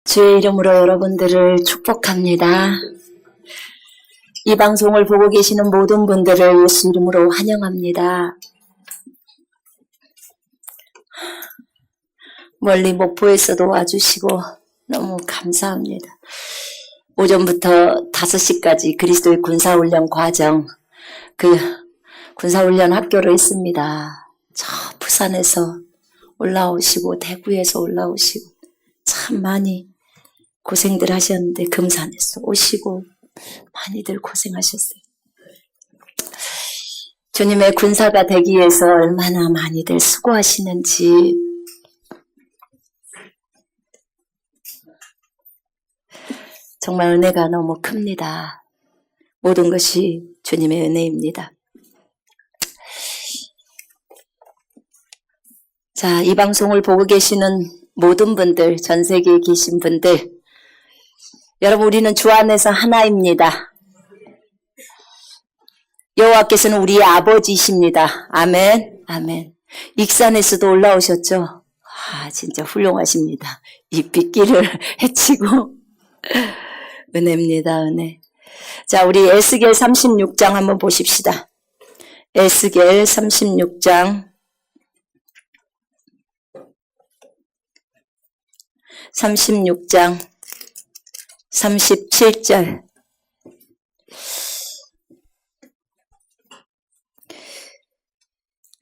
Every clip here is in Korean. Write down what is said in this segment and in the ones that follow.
주의 이름으로 여러분들을 축복합니다. 이 방송을 보고 계시는 모든 분들을 예수 이름으로 환영합니다. 멀리 목포에서도 와주시고 너무 감사합니다. 오전부터 5시까지 그리스도의 군사훈련 과정, 그 군사훈련 학교를 했습니다. 저 부산에서 올라오시고 대구에서 올라오시고 참 많이 고생들 하셨는데 금산에서 오시고 많이들 고생하셨어요. 주님의 군사가 되기 위해서 얼마나 많이들 수고하시는지 정말 은혜가 너무 큽니다. 모든 것이 주님의 은혜입니다. 자, 이 방송을 보고 계시는 모든 분들, 전 세계에 계신 분들, 여러분 우리는 주 안에서 하나입니다. 여호와께서는 우리의 아버지이십니다. 아멘, 아멘. 익산에서도 올라오셨죠? 진짜 훌륭하십니다. 이 빗길을 헤치고 은혜입니다, 은혜. 자, 우리 에스겔 36장 한번 보십시다. 에스겔 36장 37절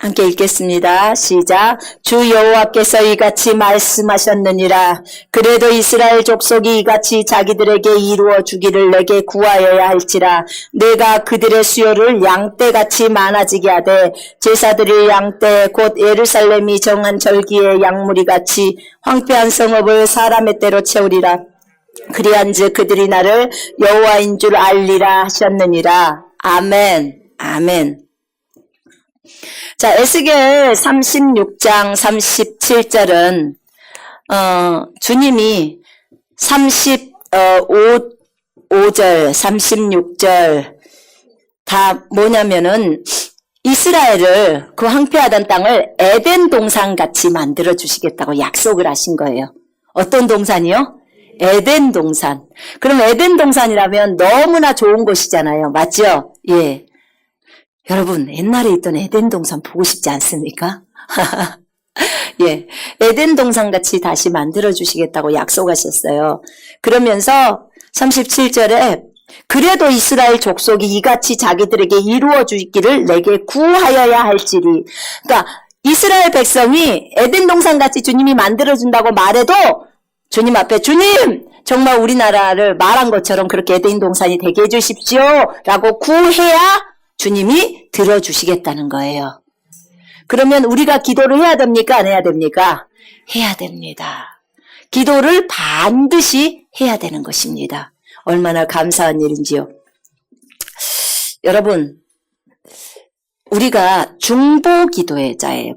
함께 읽겠습니다. 시작. 주 여호와께서 이같이 말씀하셨느니라. 그래도 이스라엘 족속이 이같이 자기들에게 이루어 주기를 내게 구하여야 할지라. 내가 그들의 수요를 양떼같이 많아지게 하되 제사드릴 양떼 곧 예루살렘이 정한 절기의 양무리같이 황폐한 성읍을 사람의 떼로 채우리라. 그리한즉 그들이 나를 여호와인 줄 알리라 하셨느니라. 아멘, 아멘. 자, 에스겔 36장 37절은 주님이 35절, 36절 다 뭐냐면은 이스라엘을 그 황폐하던 땅을 에덴 동산같이 만들어 주시겠다고 약속을 하신 거예요. 어떤 동산이요? 에덴 동산. 그럼 에덴 동산이라면 너무나 좋은 곳이잖아요. 맞죠? 예. 여러분 옛날에 있던 에덴 동산 보고 싶지 않습니까? 예, 에덴 동산같이 다시 만들어주시겠다고 약속하셨어요. 그러면서 37절에 그래도 이스라엘 족속이 이같이 자기들에게 이루어 주기를 내게 구하여야 할지리. 그러니까 이스라엘 백성이 에덴 동산같이 주님이 만들어준다고 말해도 주님 앞에 주님 정말 우리나라를 말한 것처럼 그렇게 에덴 동산이 되게 해주십시오 라고 구해야 주님이 들어주시겠다는 거예요. 그러면 우리가 기도를 해야 됩니까? 안 해야 됩니까? 해야 됩니다. 기도를 반드시 해야 되는 것입니다. 얼마나 감사한 일인지요. 여러분, 우리가 중보기도자예요.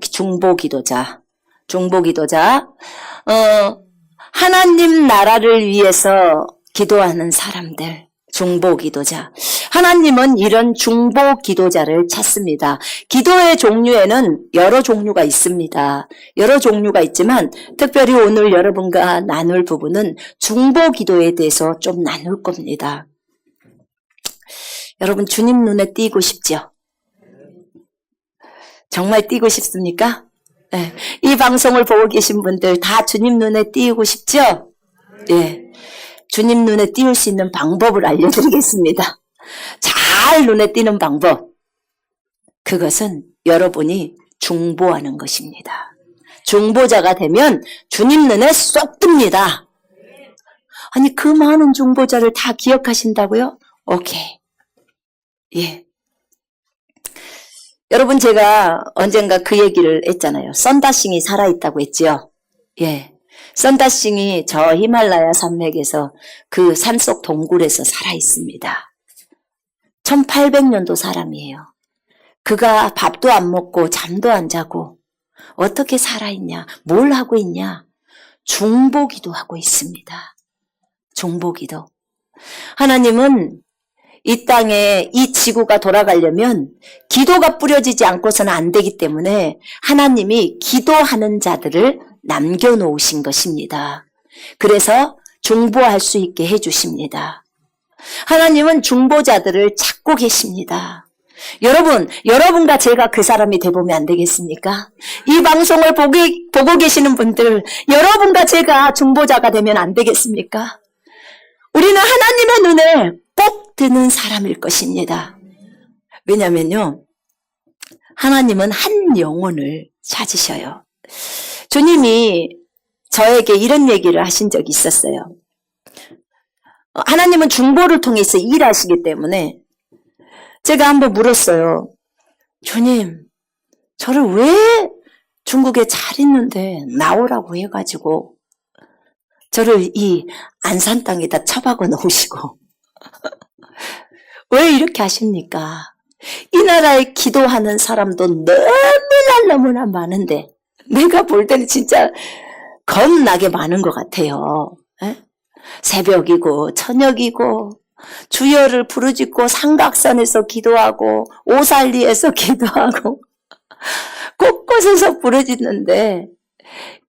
중보기도자. 하나님 나라를 위해서 기도하는 사람들. 중보기도자. 하나님은 이런 중보기도자를 찾습니다. 기도의 종류에는 여러 종류가 있습니다. 여러 종류가 있지만 특별히 오늘 여러분과 나눌 부분은 중보기도에 대해서 좀 나눌 겁니다. 여러분 주님 눈에 띄고 싶죠? 정말 띄고 싶습니까? 네. 이 방송을 보고 계신 분들 다 주님 눈에 띄고 싶죠? 예. 주님 눈에 띄울 수 있는 방법을 알려드리겠습니다. 잘 눈에 띄는 방법. 그것은 여러분이 중보하는 것입니다. 중보자가 되면 주님 눈에 쏙 뜹니다. 아니 그 많은 중보자를 다 기억하신다고요? 오케이. 예. 여러분 제가 언젠가 그 얘기를 했잖아요. 썬다싱이 살아있다고 했지요. 예. 썬다싱이 저 히말라야 산맥에서 그 산속 동굴에서 살아있습니다. 1800년도 사람이에요. 그가 밥도 안 먹고 잠도 안 자고 어떻게 살아있냐? 뭘 하고 있냐? 중보기도 하고 있습니다. 중보기도. 하나님은 이 땅에 이 지구가 돌아가려면 기도가 뿌려지지 않고서는 안 되기 때문에 하나님이 기도하는 자들을 남겨놓으신 것입니다. 그래서 중보할 수 있게 해주십니다. 하나님은 중보자들을 찾고 계십니다. 여러분과 제가 그 사람이 돼보면 안 되겠습니까? 이 방송을 보고 계시는 분들, 여러분과 제가 중보자가 되면 안 되겠습니까? 우리는 하나님의 눈에 꼭 드는 사람일 것입니다. 왜냐면요, 하나님은 한 영혼을 찾으셔요. 주님이 저에게 이런 얘기를 하신 적이 있었어요. 하나님은 중보를 통해서 일하시기 때문에 제가 한번 물었어요. 주님, 저를 왜 중국에 잘 있는데 나오라고 해가지고 저를 이 안산 땅에다 처박아 놓으시고 왜 이렇게 하십니까? 이 나라에 기도하는 사람도 너무나 많은데 내가 볼 때는 진짜 겁나게 많은 것 같아요. 에? 새벽이고 저녁이고 주여를 부르짖고 삼각산에서 기도하고 오살리에서 기도하고 곳곳에서 부르짖는데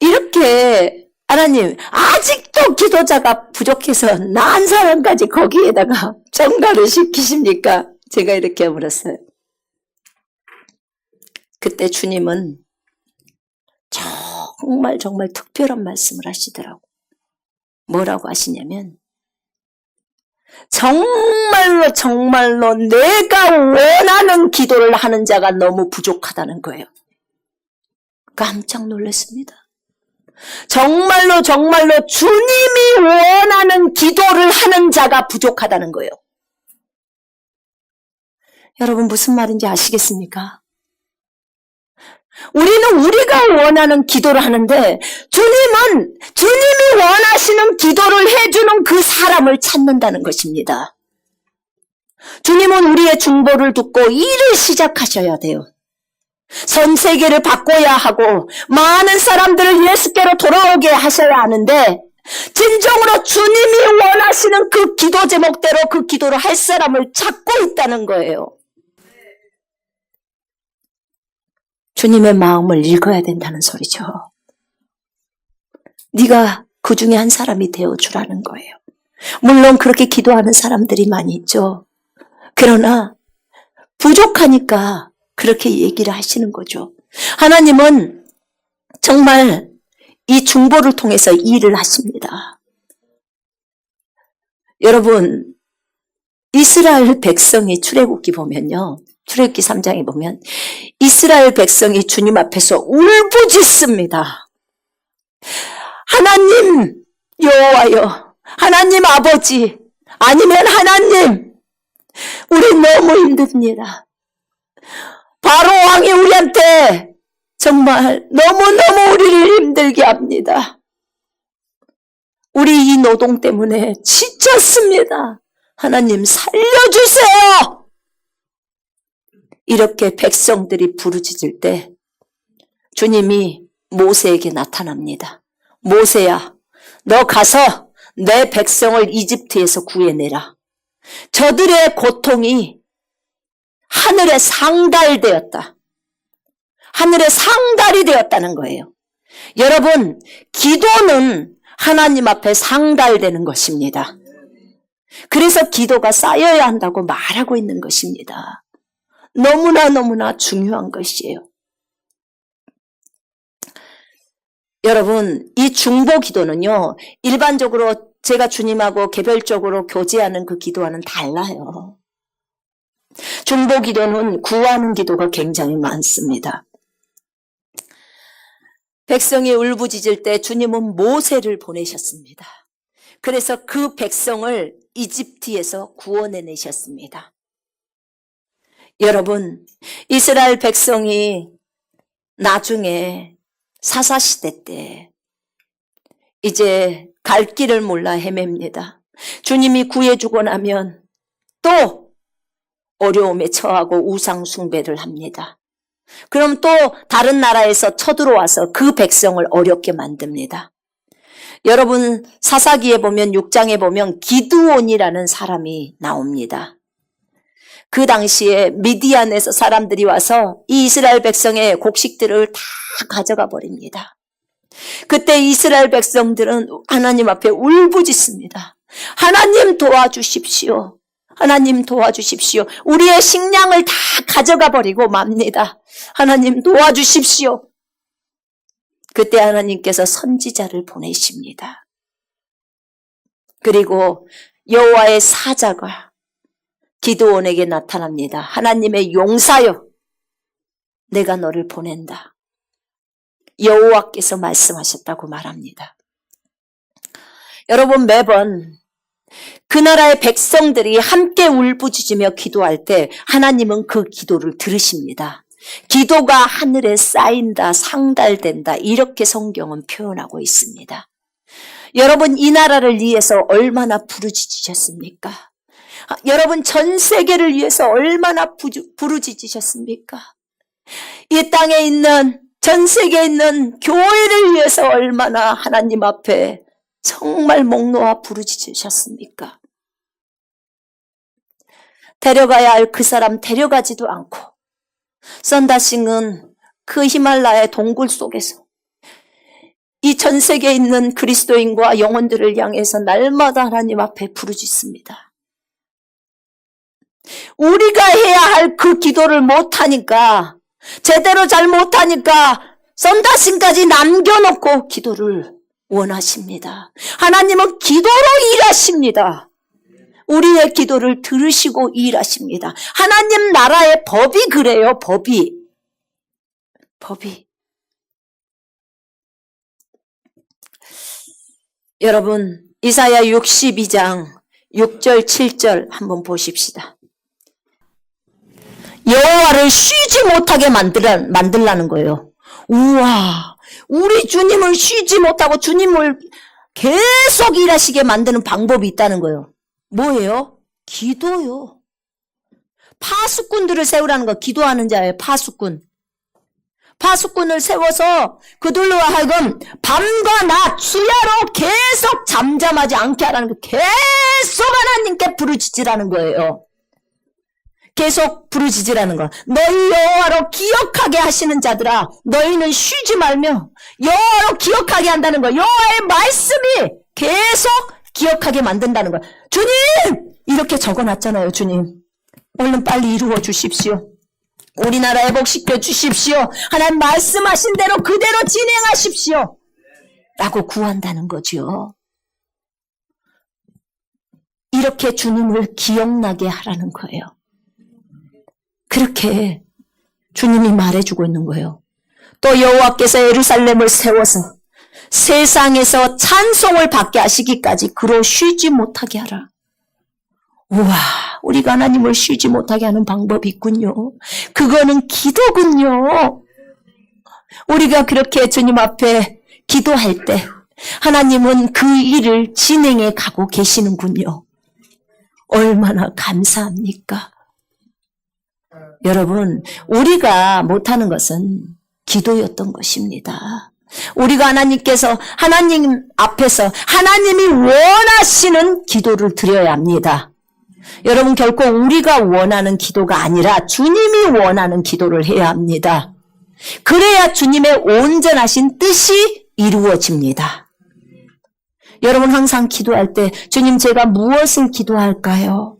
이렇게 하나님 아직도 기도자가 부족해서 나은 사람까지 거기에다가 전가를 시키십니까? 제가 이렇게 물었어요. 그때 주님은 정말 특별한 말씀을 하시더라고. 뭐라고 하시냐면 정말로 내가 원하는 기도를 하는 자가 너무 부족하다는 거예요. 깜짝 놀랐습니다. 정말로 주님이 원하는 기도를 하는 자가 부족하다는 거예요. 여러분 무슨 말인지 아시겠습니까? 우리는 우리가 원하는 기도를 하는데 주님은 주님이 원하시는 기도를 해주는 그 사람을 찾는다는 것입니다. 주님은 우리의 중보를 듣고 일을 시작하셔야 돼요. 전 세계를 바꿔야 하고 많은 사람들을 예수께로 돌아오게 하셔야 하는데 진정으로 주님이 원하시는 그 기도 제목대로 그 기도를 할 사람을 찾고 있다는 거예요. 주님의 마음을 읽어야 된다는 소리죠. 네가 그 중에 한 사람이 되어주라는 거예요. 물론 그렇게 기도하는 사람들이 많이 있죠. 그러나 부족하니까 그렇게 얘기를 하시는 거죠. 하나님은 정말 이 중보를 통해서 일을 하십니다. 여러분, 이스라엘 백성이 출애굽기 보면요. 출애굽기 3장에 보면 이스라엘 백성이 주님 앞에서 울부짖습니다. 하나님 여호와여, 하나님 아버지, 아니면 하나님, 우리 너무 힘듭니다. 바로 왕이 우리한테 정말 너무너무 우리를 힘들게 합니다. 우리 이 노동 때문에 지쳤습니다. 하나님 살려주세요. 이렇게 백성들이 부르짖을 때 주님이 모세에게 나타납니다. 모세야, 너 가서 내 백성을 이집트에서 구해내라. 저들의 고통이 하늘에 상달되었다. 하늘에 상달이 되었다는 거예요. 여러분, 기도는 하나님 앞에 상달되는 것입니다. 그래서 기도가 쌓여야 한다고 말하고 있는 것입니다. 너무나 중요한 것이에요. 여러분, 이 중보 기도는요, 일반적으로 제가 주님하고 개별적으로 교제하는 그 기도와는 달라요. 중보 기도는 구하는 기도가 굉장히 많습니다. 백성이 울부짖을 때 주님은 모세를 보내셨습니다. 그래서 그 백성을 이집트에서 구원해내셨습니다. 여러분, 이스라엘 백성이 나중에 사사시대 때 이제 갈 길을 몰라 헤맵니다. 주님이 구해주고 나면 또 어려움에 처하고 우상 숭배를 합니다. 그럼 또 다른 나라에서 쳐들어와서 그 백성을 어렵게 만듭니다. 여러분, 사사기에 보면 6장에 보면 기드온이라는 사람이 나옵니다. 그 당시에 미디안에서 사람들이 와서 이 이스라엘 백성의 곡식들을 다 가져가 버립니다. 그때 이스라엘 백성들은 하나님 앞에 울부짖습니다. 하나님 도와주십시오. 하나님 도와주십시오. 우리의 식량을 다 가져가 버리고 맙니다. 하나님 도와주십시오. 그때 하나님께서 선지자를 보내십니다. 그리고 여호와의 사자가 기드온에게 나타납니다. 하나님의 용사여, 내가 너를 보낸다. 여호와께서 말씀하셨다고 말합니다. 여러분, 매번 그 나라의 백성들이 함께 울부짖으며 기도할 때 하나님은 그 기도를 들으십니다. 기도가 하늘에 쌓인다, 상달된다, 이렇게 성경은 표현하고 있습니다. 여러분, 이 나라를 위해서 얼마나 부르짖으셨습니까? 여러분, 전 세계를 위해서 얼마나 부르짖으셨습니까? 이 땅에 있는, 전 세계에 있는 교회를 위해서 얼마나 하나님 앞에 정말 목 놓아 부르짖으셨습니까? 데려가야 할 그 사람 데려가지도 않고, 썬다싱은 그 히말라야 동굴 속에서 이 전 세계에 있는 그리스도인과 영혼들을 향해서 날마다 하나님 앞에 부르짖습니다. 우리가 해야 할 그 기도를 못하니까, 제대로 잘 못하니까 썬다싱까지 남겨놓고 기도를 원하십니다. 하나님은 기도로 일하십니다. 우리의 기도를 들으시고 일하십니다. 하나님 나라의 법이 그래요, 법이. 여러분, 이사야 62장 6절 7절 한번 보십시다. 여호와를 쉬지 못하게 만들라는 거예요. 우와, 우리 주님을 쉬지 못하고 주님을 계속 일하시게 만드는 방법이 있다는 거예요. 뭐예요? 기도요. 파수꾼들을 세우라는 거, 기도하는 자예요, 파수꾼. 파수꾼을 세워서 그들로 하여금 밤과 낮 수야로 계속 잠잠하지 않게 하라는 거, 계속 하나님께 부르짖으라는 거예요. 계속 부르짖으라는 거. 너희 여호와로 기억하게 하시는 자들아, 너희는 쉬지 말며 여호와로 기억하게 한다는 거. 여호와의 말씀이 계속 기억하게 만든다는 거. 주님! 이렇게 적어놨잖아요, 주님. 얼른 빨리 이루어 주십시오. 우리나라 회복시켜 주십시오. 하나님 말씀하신 대로 그대로 진행하십시오. 라고 구한다는 거죠. 이렇게 주님을 기억나게 하라는 거예요. 그렇게 주님이 말해주고 있는 거예요. 또 여호와께서 예루살렘을 세워서 세상에서 찬송을 받게 하시기까지 그로 쉬지 못하게 하라. 우와, 우리가 하나님을 쉬지 못하게 하는 방법이 있군요. 그거는 기도군요. 우리가 그렇게 주님 앞에 기도할 때 하나님은 그 일을 진행해 가고 계시는군요. 얼마나 감사합니까? 여러분, 우리가 못하는 것은 기도였던 것입니다. 우리가 하나님 앞에서 하나님이 원하시는 기도를 드려야 합니다. 여러분, 결코 우리가 원하는 기도가 아니라 주님이 원하는 기도를 해야 합니다. 그래야 주님의 온전하신 뜻이 이루어집니다. 여러분, 항상 기도할 때 주님, 제가 무엇을 기도할까요?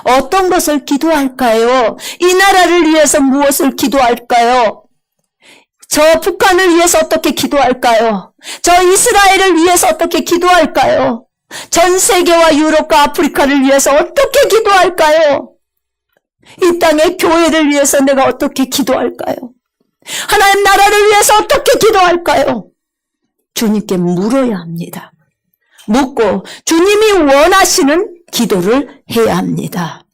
어떤 것을 기도할까요? 이 나라를 위해서 무엇을 기도할까요? 저 북한을 위해서 어떻게 기도할까요? 저 이스라엘을 위해서 어떻게 기도할까요? 전 세계와 유럽과 아프리카를 위해서 어떻게 기도할까요? 이 땅의 교회를 위해서 내가 어떻게 기도할까요? 하나님 나라를 위해서 어떻게 기도할까요? 주님께 물어야 합니다. 묻고 주님이 원하시는 기도를 해야 합니다.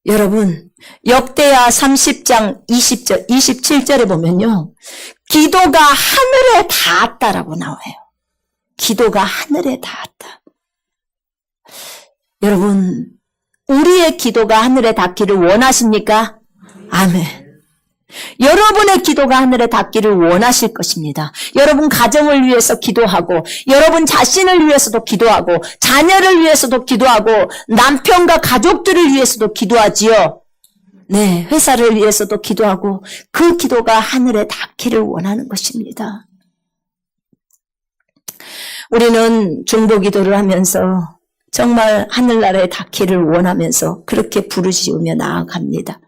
여러분, 역대하 30장 20절, 27절에 보면요, 기도가 하늘에 닿았다라고 나와요. 기도가 하늘에 닿았다. 여러분, 우리의 기도가 하늘에 닿기를 원하십니까? 아멘. 여러분의 기도가 하늘에 닿기를 원하실 것입니다. 여러분 가정을 위해서 기도하고, 여러분 자신을 위해서도 기도하고, 자녀를 위해서도 기도하고, 남편과 가족들을 위해서도 기도하지요. 네, 회사를 위해서도 기도하고 그 기도가 하늘에 닿기를 원하는 것입니다. 우리는 중보기도를 하면서 정말 하늘나라에 닿기를 원하면서 그렇게 부르짖으며 나아갑니다.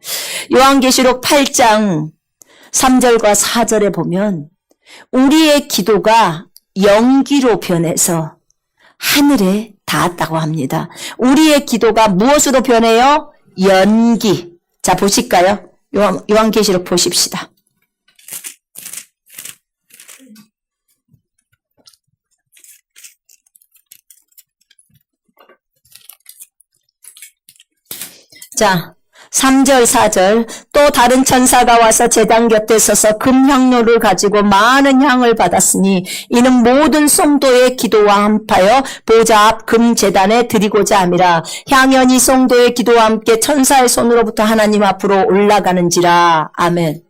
요한계시록 8장 3절과 4절에 보면 우리의 기도가 연기로 변해서 하늘에 닿았다고 합니다. 우리의 기도가 무엇으로 변해요? 연기. 자, 보실까요? 요한계시록 보십시다. 자, 3절, 4절. 또 다른 천사가 와서 제단 곁에 서서 금향로를 가지고 많은 향을 받았으니 이는 모든 성도의 기도와 함하여 보좌 앞 금제단에 드리고자 함이라. 향연이 성도의 기도와 함께 천사의 손으로부터 하나님 앞으로 올라가는지라. 아멘.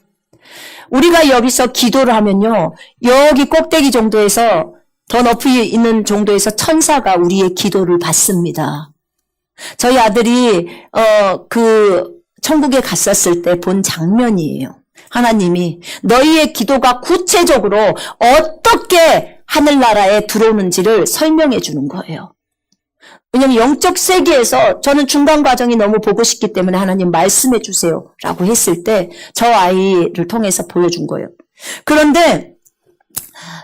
우리가 여기서 기도를 하면요, 여기 꼭대기 정도에서 더 높이 있는 정도에서 천사가 우리의 기도를 받습니다. 저희 아들이 천국에 갔었을 때 본 장면이에요. 하나님이 너희의 기도가 구체적으로 어떻게 하늘나라에 들어오는지를 설명해 주는 거예요. 왜냐하면 영적 세계에서 저는 중간 과정이 너무 보고 싶기 때문에 하나님 말씀해 주세요 라고 했을 때 저 아이를 통해서 보여준 거예요. 그런데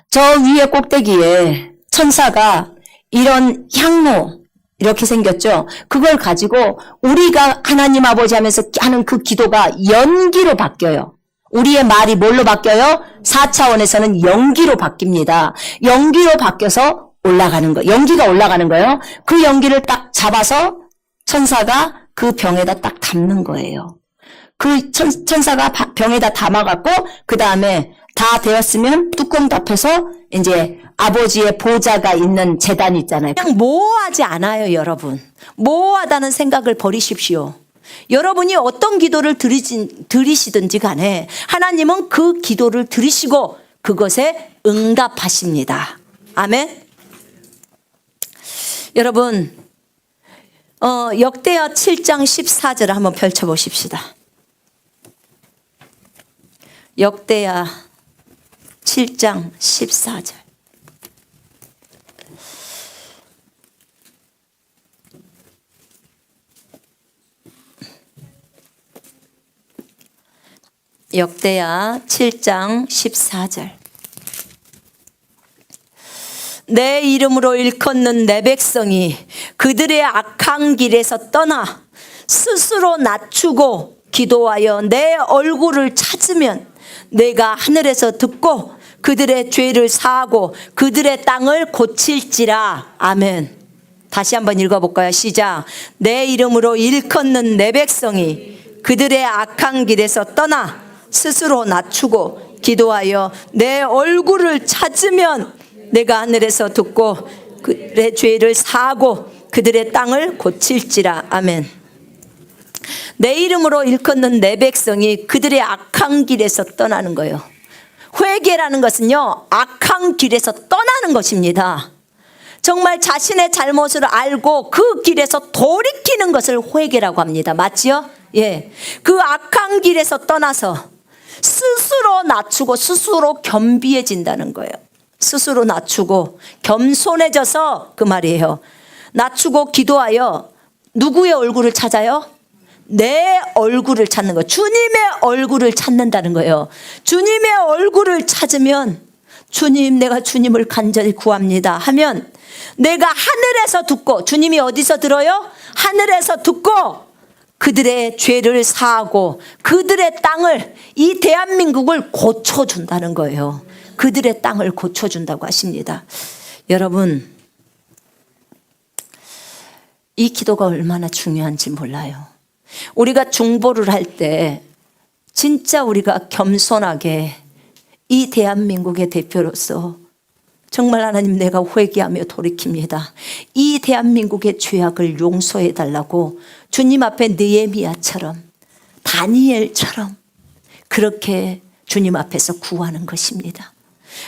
저 위에 꼭대기에 천사가 이런 향로 이렇게 생겼죠. 그걸 가지고 우리가 하나님 아버지 하면서 하는 그 기도가 연기로 바뀌어요. 우리의 말이 뭘로 바뀌어요? 4차원에서는 연기로 바뀝니다. 연기로 바뀌어서 올라가는 거. 연기가 올라가는 거예요. 그 연기를 딱 잡아서 천사가 그 병에다 딱 담는 거예요. 그 천사가 병에다 담아갖고 그 다음에 다 되었으면 뚜껑 덮여서 이제 아버지의 보좌가 있는 제단 있잖아요. 그냥 모호하지 않아요, 여러분. 모호하다는 생각을 버리십시오. 여러분이 어떤 기도를 드리시든지 간에 하나님은 그 기도를 들으시고 그것에 응답하십니다. 아멘. 여러분, 역대하 7장 14절을 한번 펼쳐보십시다. 역대하 7장 14절. 역대하 7장 14절. 내 이름으로 일컫는 내 백성이 그들의 악한 길에서 떠나 스스로 낮추고 기도하여 내 얼굴을 찾으면 내가 하늘에서 듣고 그들의 죄를 사하고 그들의 땅을 고칠지라. 아멘. 다시 한번 읽어볼까요? 시작. 내 이름으로 일컫는 내 백성이 그들의 악한 길에서 떠나 스스로 낮추고 기도하여 내 얼굴을 찾으면 내가 하늘에서 듣고 그들의 죄를 사하고 그들의 땅을 고칠지라. 아멘. 내 이름으로 일컫는 내 백성이 그들의 악한 길에서 떠나는 거예요. 회개라는 것은요, 악한 길에서 떠나는 것입니다. 정말 자신의 잘못을 알고 그 길에서 돌이키는 것을 회개라고 합니다. 맞지요? 예. 그 악한 길에서 떠나서 스스로 낮추고 스스로 겸비해진다는 거예요. 스스로 낮추고 겸손해져서 그 말이에요. 낮추고 기도하여 누구의 얼굴을 찾아요? 내 얼굴을 찾는 거예요. 주님의 얼굴을 찾는다는 거예요. 주님의 얼굴을 찾으면 주님, 내가 주님을 간절히 구합니다 하면 내가 하늘에서 듣고, 주님이 어디서 들어요? 하늘에서 듣고 그들의 죄를 사하고 그들의 땅을, 이 대한민국을 고쳐준다는 거예요. 그들의 땅을 고쳐준다고 하십니다. 여러분, 이 기도가 얼마나 중요한지 몰라요. 우리가 중보를 할 때 진짜 우리가 겸손하게 이 대한민국의 대표로서 정말 하나님, 내가 회개하며 돌이킵니다. 이 대한민국의 죄악을 용서해 달라고 주님 앞에 느헤미야처럼, 다니엘처럼 그렇게 주님 앞에서 구하는 것입니다.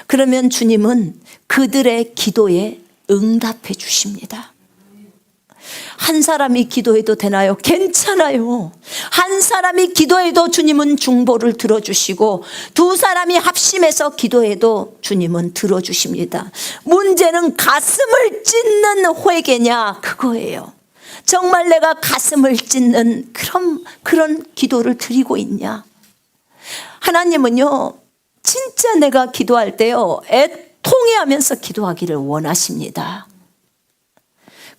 그러면 주님은 그들의 기도에 응답해 주십니다. 한 사람이 기도해도 되나요? 괜찮아요. 한 사람이 기도해도 주님은 중보를 들어주시고 두 사람이 합심해서 기도해도 주님은 들어주십니다. 문제는 가슴을 찢는 회개냐, 그거예요. 정말 내가 가슴을 찢는 그런 기도를 드리고 있냐. 하나님은요, 진짜 내가 기도할 때요, 애통해하면서 기도하기를 원하십니다.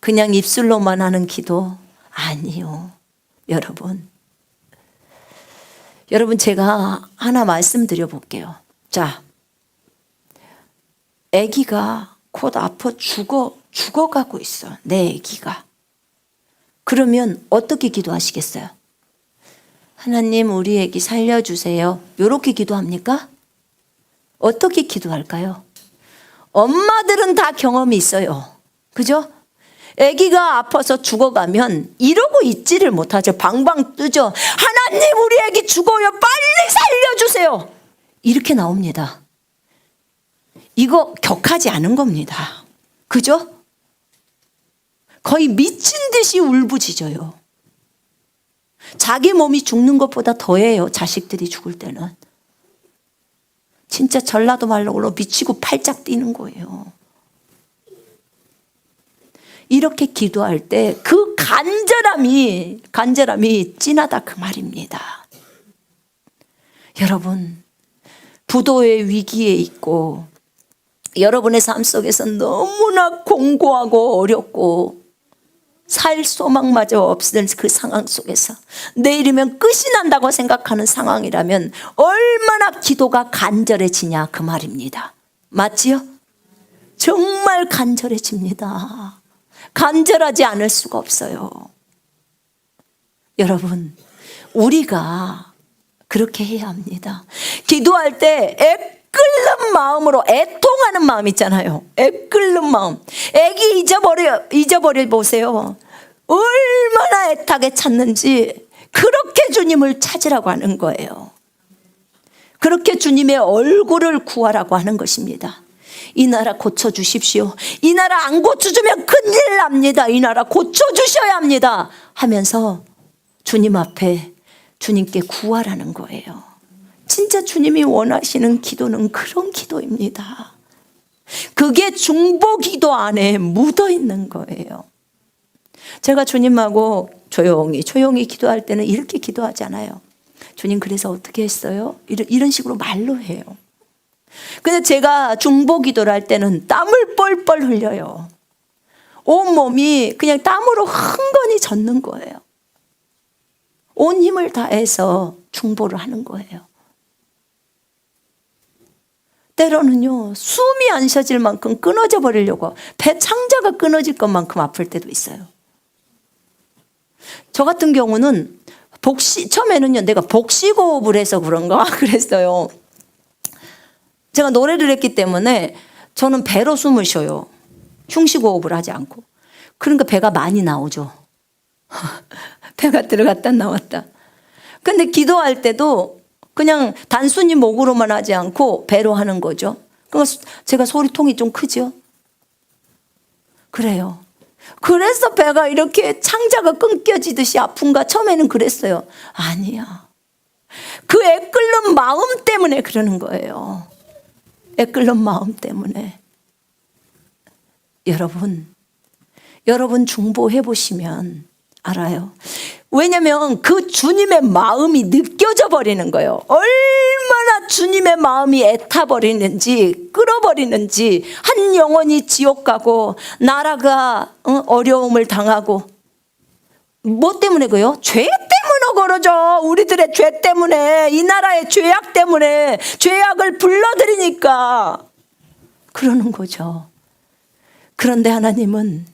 그냥 입술로만 하는 기도 아니요. 여러분 제가 하나 말씀드려 볼게요. 자, 아기가 곧 아파 죽어가고 있어. 내 아기가. 그러면 어떻게 기도하시겠어요? 하나님, 우리 아기 살려주세요. 이렇게 기도합니까? 어떻게 기도할까요? 엄마들은 다 경험이 있어요. 그죠? 아기가 아파서 죽어가면 이러고 있지를 못하죠. 방방 뜨죠. 하나님, 우리 아기 죽어요. 빨리 살려주세요. 이렇게 나옵니다. 이거 격하지 않은 겁니다. 그죠? 거의 미친 듯이 울부짖어요. 자기 몸이 죽는 것보다 더해요. 자식들이 죽을 때는. 진짜 전라도 말로 미치고 팔짝 뛰는 거예요. 이렇게 기도할 때 그 간절함이 진하다, 그 말입니다. 여러분, 부도의 위기에 있고 여러분의 삶 속에서 너무나 공고하고 어렵고 살 소망마저 없는 그 상황 속에서 내일이면 끝이 난다고 생각하는 상황이라면 얼마나 기도가 간절해지냐, 그 말입니다. 맞지요? 정말 간절해집니다. 간절하지 않을 수가 없어요. 여러분, 우리가 그렇게 해야 합니다. 기도할 때 애끓는 마음으로, 애통하는 마음 있잖아요. 애끓는 마음. 애기 잊어버려 보세요. 얼마나 애타게 찾는지 그렇게 주님을 찾으라고 하는 거예요. 그렇게 주님의 얼굴을 구하라고 하는 것입니다. 이 나라 고쳐주십시오. 이 나라 안 고쳐주면 큰일 납니다. 이 나라 고쳐주셔야 합니다. 하면서 주님 앞에 주님께 구하라는 거예요. 진짜 주님이 원하시는 기도는 그런 기도입니다. 그게 중보 기도 안에 묻어 있는 거예요. 제가 주님하고 조용히 기도할 때는 이렇게 기도하지 않아요. 주님, 그래서 어떻게 했어요? 이런 식으로 말로 해요. 근데 제가 중보 기도를 할 때는 땀을 뻘뻘 흘려요. 온몸이 그냥 땀으로 흥건히 젖는 거예요. 온 힘을 다해서 중보를 하는 거예요. 때로는요, 숨이 안 쉬어질 만큼 끊어져 버리려고, 배 창자가 끊어질 것만큼 아플 때도 있어요. 저 같은 경우는 처음에는요, 내가 복식호흡을 해서 그런가 그랬어요. 제가 노래를 했기 때문에 저는 배로 숨을 쉬어요. 흉식호흡을 하지 않고. 그러니까 배가 많이 나오죠. 배가 들어갔다 나왔다. 근데 기도할 때도 그냥 단순히 목으로만 하지 않고 배로 하는 거죠. 그러니까 제가 소리통이 좀 크죠. 그래요. 그래서 배가 이렇게 창자가 끊겨지듯이 아픈가? 처음에는 그랬어요. 아니야. 그 애끓는 마음 때문에 그러는 거예요. 애끓는 마음 때문에. 여러분 중보해 보시면 알아요. 왜냐하면 그 주님의 마음이 느껴져 버리는 거예요. 얼마나 주님의 마음이 애타버리는지, 끌어버리는지. 한 영혼이 지옥 가고 나라가 어려움을 당하고. 뭐 때문에 그래요? 죄 때문에 그러죠. 우리들의 죄 때문에, 이 나라의 죄악 때문에, 죄악을 불러들이니까 그러는 거죠. 그런데 하나님은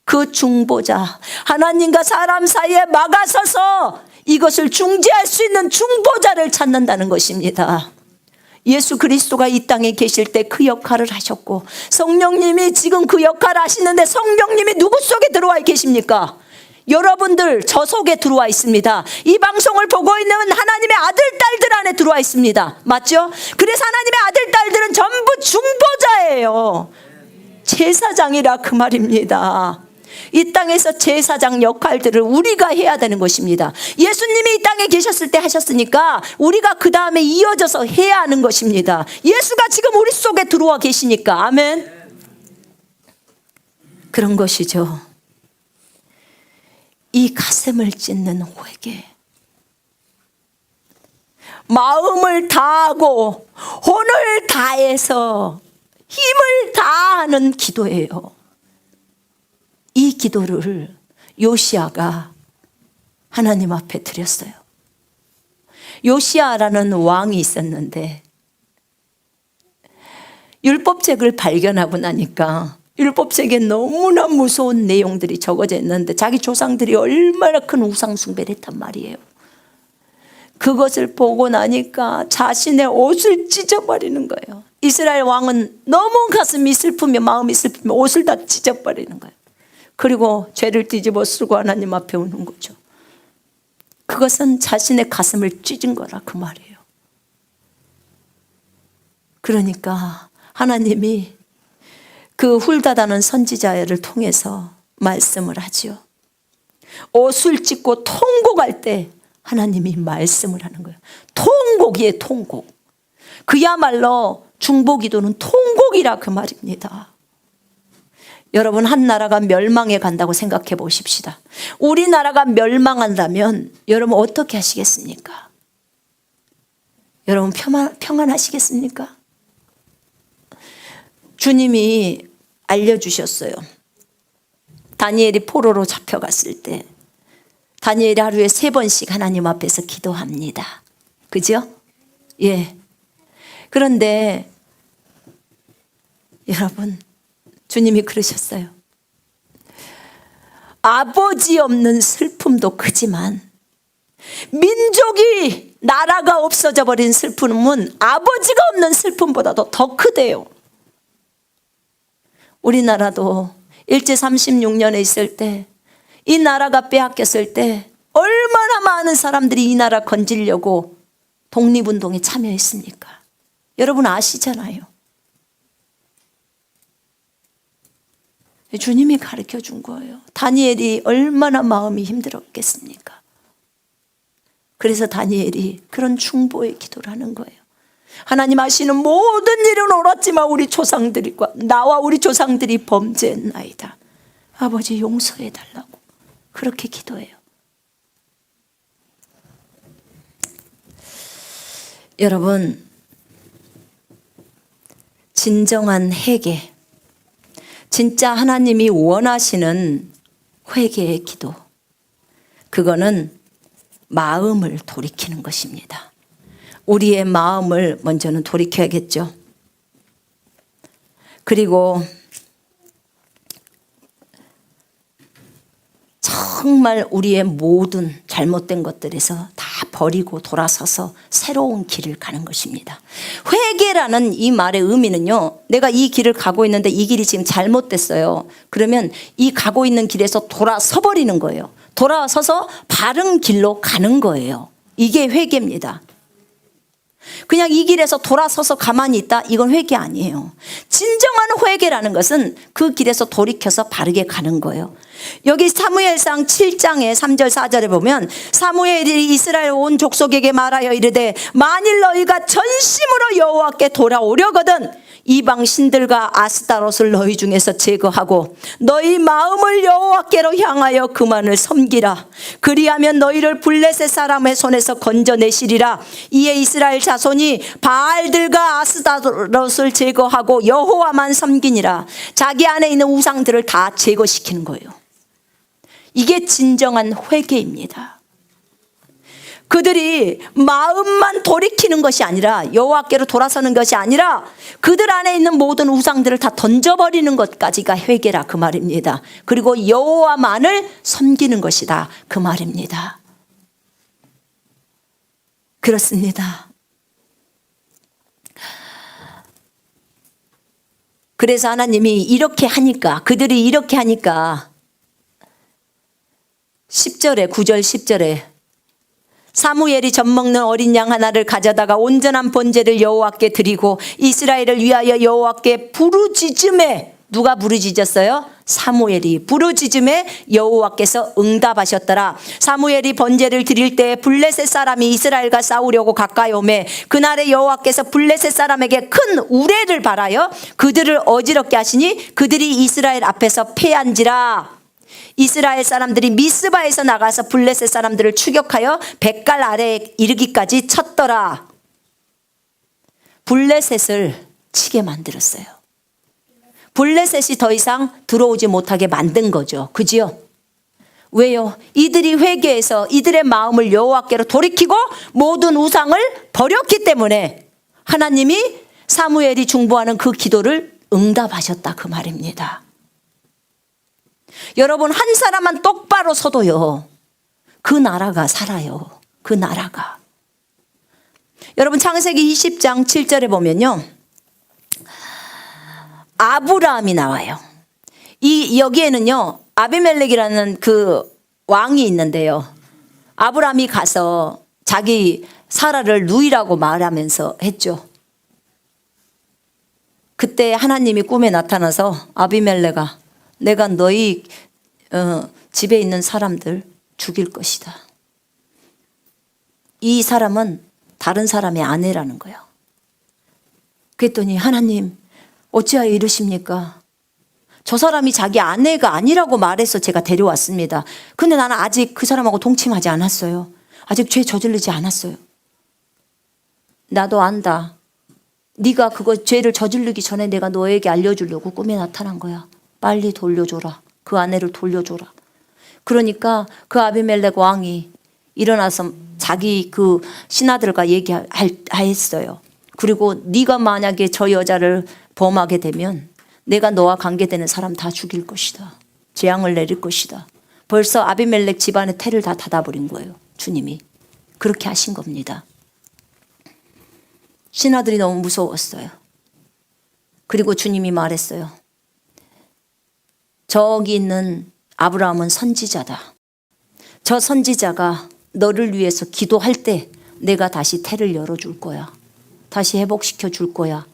그 중보자, 하나님과 사람 사이에 막아서서 이것을 중재할 수 있는 중보자를 찾는다는 것입니다. 예수 그리스도가 이 땅에 계실 때 그 역할을 하셨고, 성령님이 지금 그 역할을 하시는데 성령님이 누구 속에 들어와 계십니까? 여러분들 저 속에 들어와 있습니다. 이 방송을 보고 있는 하나님의 아들 딸들 안에 들어와 있습니다. 맞죠? 그래서 하나님의 아들 딸들은 전부 중보자예요. 제사장이라 그 말입니다. 이 땅에서 제사장 역할들을 우리가 해야 되는 것입니다. 예수님이 이 땅에 계셨을 때 하셨으니까 우리가 그 다음에 이어져서 해야 하는 것입니다. 예수가 지금 우리 속에 들어와 계시니까. 아멘. 그런 것이죠. 이 가슴을 찢는 회개, 마음을 다하고 혼을 다해서 힘을 다하는 기도예요. 이 기도를 요시야가 하나님 앞에 드렸어요. 요시야라는 왕이 있었는데 율법책을 발견하고 나니까 율법책에 너무나 무서운 내용들이 적어져 있는데 자기 조상들이 얼마나 큰 우상 숭배를 했단 말이에요. 그것을 보고 나니까 자신의 옷을 찢어버리는 거예요. 이스라엘 왕은 너무 가슴이 슬프며 마음이 슬프며 옷을 다 찢어버리는 거예요. 그리고 죄를 뒤집어 쓰고 하나님 앞에 오는 거죠. 그것은 자신의 가슴을 찢은 거라 그 말이에요. 그러니까 하나님이 그 훌다다는 선지자를 통해서 말씀을 하지요. 옷을 찢고 통곡할 때 하나님이 말씀을 하는 거예요. 통곡이에요, 통곡. 그야말로 중보기도는 통곡이라 그 말입니다. 여러분, 한 나라가 멸망해 간다고 생각해 보십시다. 우리나라가 멸망한다면 여러분 어떻게 하시겠습니까? 여러분 평안하시겠습니까? 주님이 알려주셨어요. 다니엘이 포로로 잡혀갔을 때 다니엘이 하루에 3번씩 하나님 앞에서 기도합니다. 그죠? 예. 그런데 여러분, 주님이 그러셨어요. 아버지 없는 슬픔도 크지만 민족이 나라가 없어져 버린 슬픔은 아버지가 없는 슬픔보다도 더 크대요. 우리나라도 일제 36년에 있을 때 이 나라가 빼앗겼을 때 얼마나 많은 사람들이 이 나라 건지려고 독립운동에 참여했습니까? 여러분 아시잖아요. 주님이 가르쳐 준 거예요. 다니엘이 얼마나 마음이 힘들었겠습니까? 그래서 다니엘이 그런 중보의 기도를 하는 거예요. 하나님 하시는 모든 일은 옳았지만 우리 조상들과 나와 우리 조상들이 범죄했나이다. 아버지 용서해 달라고 그렇게 기도해요. 여러분, 진정한 회개, 진짜 하나님이 원하시는 회개의 기도, 그거는 마음을 돌이키는 것입니다. 우리의 마음을 먼저는 돌이켜야겠죠. 그리고 정말 우리의 모든 잘못된 것들에서 다 버리고 돌아서서 새로운 길을 가는 것입니다. 회개라는 이 말의 의미는요, 내가 이 길을 가고 있는데 이 길이 지금 잘못됐어요. 그러면 이 가고 있는 길에서 돌아서 버리는 거예요. 돌아서서 바른 길로 가는 거예요. 이게 회개입니다. 그냥 이 길에서 돌아서서 가만히 있다, 이건 회개 아니에요. 진정한 회개라는 것은 그 길에서 돌이켜서 바르게 가는 거예요. 여기 사무엘상 7장에 3절 4절에 보면 사무엘이 이스라엘 온 족속에게 말하여 이르되 만일 너희가 전심으로 여호와께 돌아오려거든 이방 신들과 아스타롯을 너희 중에서 제거하고 너희 마음을 여호와께로 향하여 그만을 섬기라. 그리하면 너희를 블레셋 사람의 손에서 건져내시리라. 이에 이스라엘 자손이 바알들과 아스타롯을 제거하고 여호와만 섬기니라. 자기 안에 있는 우상들을 다 제거시키는 거예요. 이게 진정한 회개입니다. 그들이 마음만 돌이키는 것이 아니라 여호와께로 돌아서는 것이 아니라 그들 안에 있는 모든 우상들을 다 던져버리는 것까지가 회개라 그 말입니다. 그리고 여호와만을 섬기는 것이다 그 말입니다. 그렇습니다. 그래서 하나님이 이렇게 하니까, 그들이 이렇게 하니까 10절에 9절 10절에 사무엘이 젖먹는 어린 양 하나를 가져다가 온전한 번제를 여호와께 드리고 이스라엘을 위하여 여호와께 부르짖음에 누가 부르짖었어요? 사무엘이. 부르짖음에 여호와께서 응답하셨더라. 사무엘이 번제를 드릴 때 블레셋 사람이 이스라엘과 싸우려고 가까이 오매 그날에 여호와께서 블레셋 사람에게 큰 우레를 발하여 그들을 어지럽게 하시니 그들이 이스라엘 앞에서 패한지라. 이스라엘 사람들이 미스바에서 나가서 블레셋 사람들을 추격하여 뱃갈 아래에 이르기까지 쳤더라. 블레셋을 치게 만들었어요. 블레셋이 더 이상 들어오지 못하게 만든 거죠. 그지요? 왜요? 이들이 회개해서 이들의 마음을 여호와께로 돌이키고 모든 우상을 버렸기 때문에 하나님이 사무엘이 중보하는 그 기도를 응답하셨다 그 말입니다. 여러분, 한 사람만 똑바로 서도요, 그 나라가 살아요. 그 나라가. 여러분, 창세기 20장 7절에 보면요, 아브라함이 나와요. 여기에는요, 아비멜렉이라는 그 왕이 있는데요, 아브라함이 가서 자기 사라를 누이라고 말하면서 했죠. 그때 하나님이 꿈에 나타나서 아비멜렉아, 내가 너희 집에 있는 사람들 죽일 것이다. 이 사람은 다른 사람의 아내라는 거예요. 그랬더니 하나님 어찌하여 이러십니까? 저 사람이 자기 아내가 아니라고 말해서 제가 데려왔습니다. 근데 나는 아직 그 사람하고 동침하지 않았어요. 아직 죄 저지르지 않았어요. 나도 안다. 네가 그거 죄를 저지르기 전에 내가 너에게 알려주려고 꿈에 나타난 거야. 빨리 돌려줘라. 그 아내를 돌려줘라. 그러니까 그 아비멜렉 왕이 일어나서 자기 그 신하들과 얘기했어요. 그리고 네가 만약에 저 여자를 범하게 되면 내가 너와 관계되는 사람 다 죽일 것이다. 재앙을 내릴 것이다. 벌써 아비멜렉 집안의 태를 다 닫아버린 거예요. 주님이. 그렇게 하신 겁니다. 신하들이 너무 무서웠어요. 그리고 주님이 말했어요. 저기 있는 아브라함은 선지자다. 저 선지자가 너를 위해서 기도할 때 내가 다시 태를 열어줄 거야. 다시 회복시켜 줄 거야.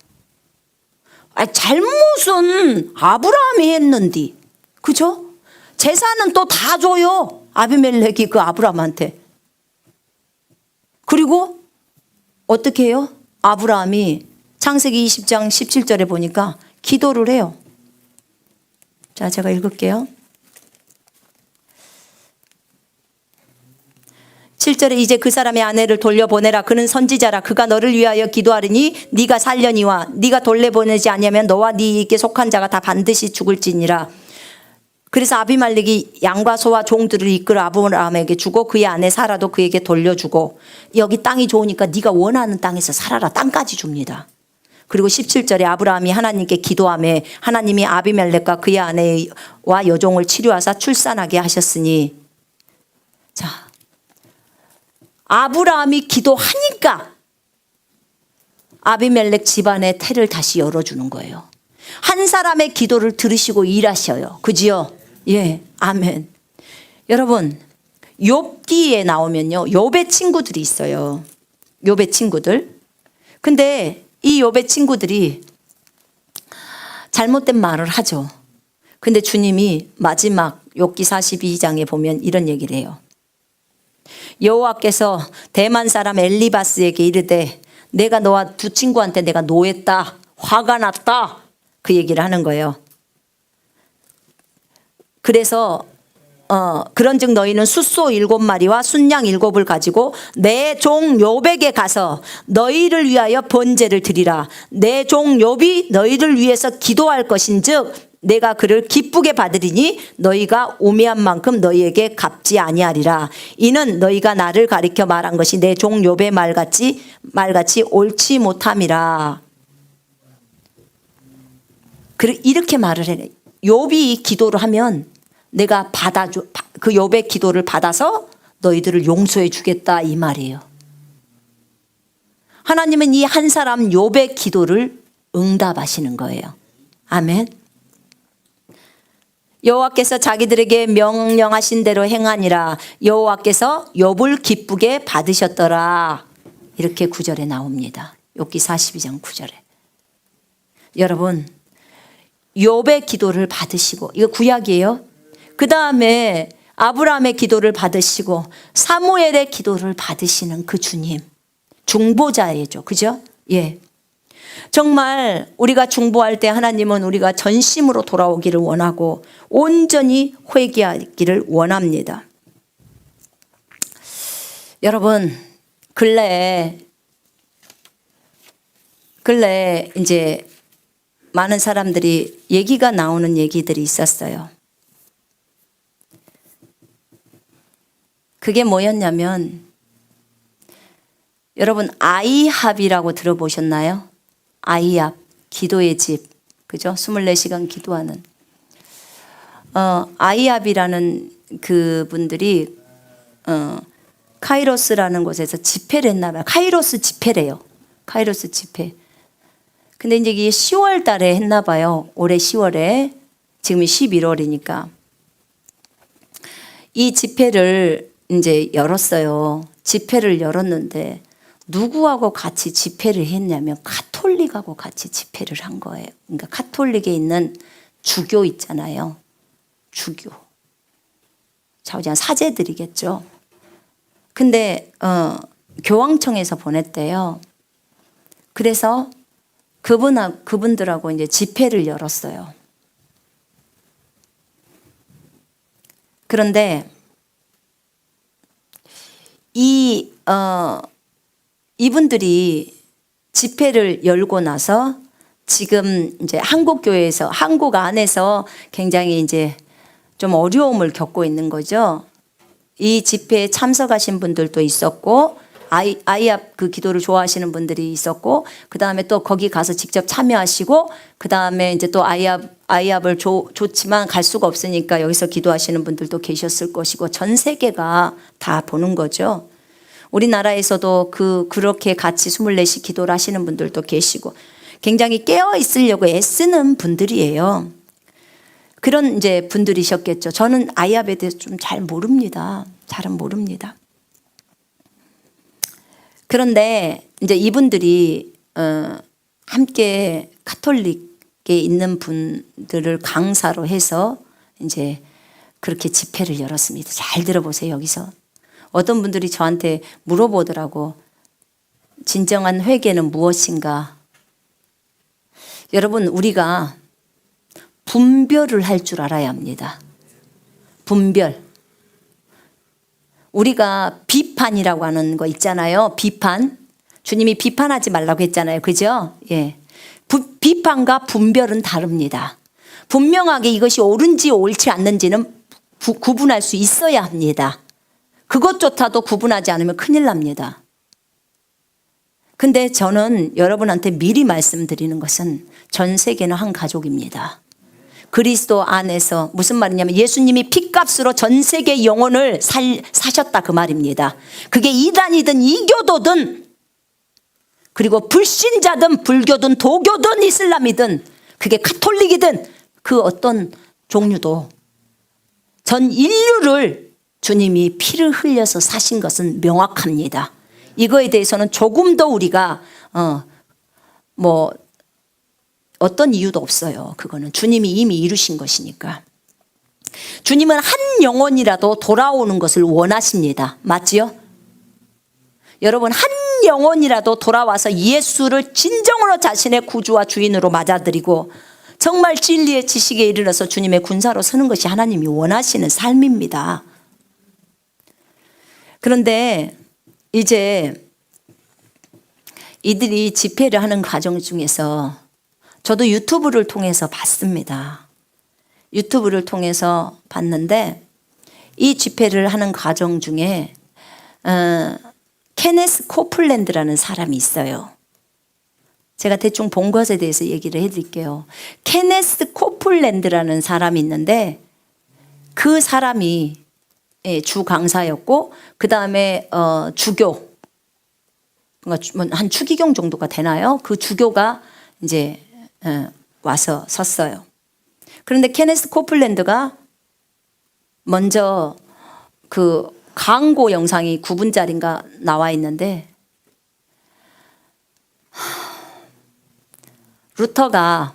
잘못은 아브라함이 했는디. 그죠? 재산은 또 다 줘요. 아비멜렉이 그 아브라함한테. 그리고 어떻게 해요? 아브라함이 창세기 20장 17절에 보니까 기도를 해요. 자, 제가 읽을게요. 7절에 이제 그 사람의 아내를 돌려보내라. 그는 선지자라. 그가 너를 위하여 기도하리니 네가 살려니와 네가 돌려보내지 아니하면 너와 네게 속한 자가 다 반드시 죽을지니라. 그래서 아비멜렉이 양과 소와 종들을 이끌어 아브라함에게 주고 그의 아내 사라도 그에게 돌려주고 여기 땅이 좋으니까 네가 원하는 땅에서 살아라. 땅까지 줍니다. 그리고 17절에 아브라함이 하나님께 기도하며 하나님이 아비멜렉과 그의 아내와 여종을 치료하사 출산하게 하셨으니, 자, 아브라함이 기도하니까 아비멜렉 집안의 태를 다시 열어주는 거예요. 한 사람의 기도를 들으시고 일하셔요. 그지요? 예, 아멘. 여러분, 욥기에 나오면요, 욥의 친구들이 있어요. 욥의 친구들. 근데 이 욥의 친구들이 잘못된 말을 하죠. 근데 주님이 마지막 욥기 42장에 보면 이런 얘기를 해요. 여호와께서 대만 사람 엘리바스에게 이르되 내가 너와 두 친구한테 내가 노했다. 화가 났다. 그 얘기를 하는 거예요. 그래서 그런즉 너희는 숫소 7마리와 순양 7을 가지고 내 종 욥에게 가서 너희를 위하여 번제를 드리라. 내 종 욥이 너희를 위해서 기도할 것인즉 내가 그를 기쁘게 받으리니 너희가 우매한 만큼 너희에게 갚지 아니하리라. 이는 너희가 나를 가리켜 말한 것이 내 종 욥의 말같이 옳지 못함이라. 이렇게 말을 해. 욥이 기도를 하면 내가 그 욥의 기도를 받아서 너희들을 용서해 주겠다 이 말이에요. 하나님은 이 한 사람 욥의 기도를 응답하시는 거예요. 아멘. 여호와께서 자기들에게 명령하신 대로 행하니라. 여호와께서 욥을 기쁘게 받으셨더라. 이렇게 9절에 나옵니다. 욥기 42장 9절에. 여러분, 욥의 기도를 받으시고, 이거 구약이에요. 그 다음에 아브라함의 기도를 받으시고 사무엘의 기도를 받으시는 그 주님, 중보자예죠. 그죠? 예. 정말 우리가 중보할 때 하나님은 우리가 전심으로 돌아오기를 원하고 온전히 회개하기를 원합니다. 여러분, 근래에 이제 많은 사람들이 얘기가 나오는 얘기들이 있었어요. 그게 뭐였냐면, 여러분 아이합이라고 들어보셨나요? 아이합, 기도의 집, 그죠? 24시간 기도하는 아이합이라는 그분들이 카이로스라는 곳에서 집회를 했나 봐요. 카이로스 집회래요. 카이로스 집회. 근데 이제 이게 10월 달에 했나 봐요. 올해 10월에. 지금이 11월이니까. 이 집회를 이제 열었어요. 집회를 열었는데 누구하고 같이 집회를 했냐면 가톨릭하고 같이 집회를 한 거예요. 그러니까 가톨릭에 있는 주교 있잖아요. 주교. 좌우지간 사제들이겠죠. 근데 교황청에서 보냈대요. 그래서 그분들하고 이제 집회를 열었어요. 그런데 이분들이 집회를 열고 나서 지금 이제 한국 교회에서, 한국 안에서 굉장히 이제 좀 어려움을 겪고 있는 거죠. 이 집회에 참석하신 분들도 있었고, 아이합 그 기도를 좋아하시는 분들이 있었고, 그 다음에 또 거기 가서 직접 참여하시고, 그 다음에 이제 또 아이합을 좋지만 갈 수가 없으니까 여기서 기도하시는 분들도 계셨을 것이고, 전 세계가 다 보는 거죠. 우리나라에서도 그렇게 같이 24시 기도를 하시는 분들도 계시고, 굉장히 깨어 있으려고 애쓰는 분들이에요. 그런 이제 분들이셨겠죠. 저는 아이합에 대해서 좀 잘 모릅니다. 잘은 모릅니다. 그런데 이제 이분들이 함께 가톨릭에 있는 분들을 강사로 해서 이제 그렇게 집회를 열었습니다. 잘 들어보세요. 여기서 어떤 분들이 저한테 물어보더라고. 진정한 회개는 무엇인가? 여러분, 우리가 분별을 할 줄 알아야 합니다. 분별. 우리가 비판이라고 하는 거 있잖아요. 비판. 주님이 비판하지 말라고 했잖아요. 그죠? 예. 비판과 분별은 다릅니다. 분명하게 이것이 옳은지 옳지 않는지는 구분할 수 있어야 합니다. 그것조차도 구분하지 않으면 큰일 납니다. 근데 저는 여러분한테 미리 말씀드리는 것은 전 세계는 한 가족입니다. 그리스도 안에서, 무슨 말이냐면 예수님이 핏값으로 전 세계 영혼을 사셨다 그 말입니다. 그게 이단이든 이교도든, 그리고 불신자든 불교든 도교든 이슬람이든, 그게 가톨릭이든 그 어떤 종류도 전 인류를 주님이 피를 흘려서 사신 것은 명확합니다. 이거에 대해서는 조금 더 우리가 어떤 이유도 없어요. 그거는 주님이 이미 이루신 것이니까. 주님은 한 영혼이라도 돌아오는 것을 원하십니다. 맞지요? 여러분, 한 영혼이라도 돌아와서 예수를 진정으로 자신의 구주와 주인으로 맞아들이고 정말 진리의 지식에 이르러서 주님의 군사로 서는 것이 하나님이 원하시는 삶입니다. 그런데 이제 이들이 집회를 하는 과정 중에서 저도 유튜브를 통해서 봤습니다. 유튜브를 통해서 봤는데 이 집회를 하는 과정 중에 케네스 코플랜드라는 사람이 있어요. 제가 대충 본 것에 대해서 얘기를 해드릴게요. 케네스 코플랜드라는 사람이 있는데 그 사람이 주 강사였고, 그 다음에 주교, 한 추기경 정도가 되나요? 그 주교가 이제 와서 섰어요. 그런데 케네스 코플랜드가 먼저 그 광고 영상이 9분짜리인가 나와 있는데, 루터가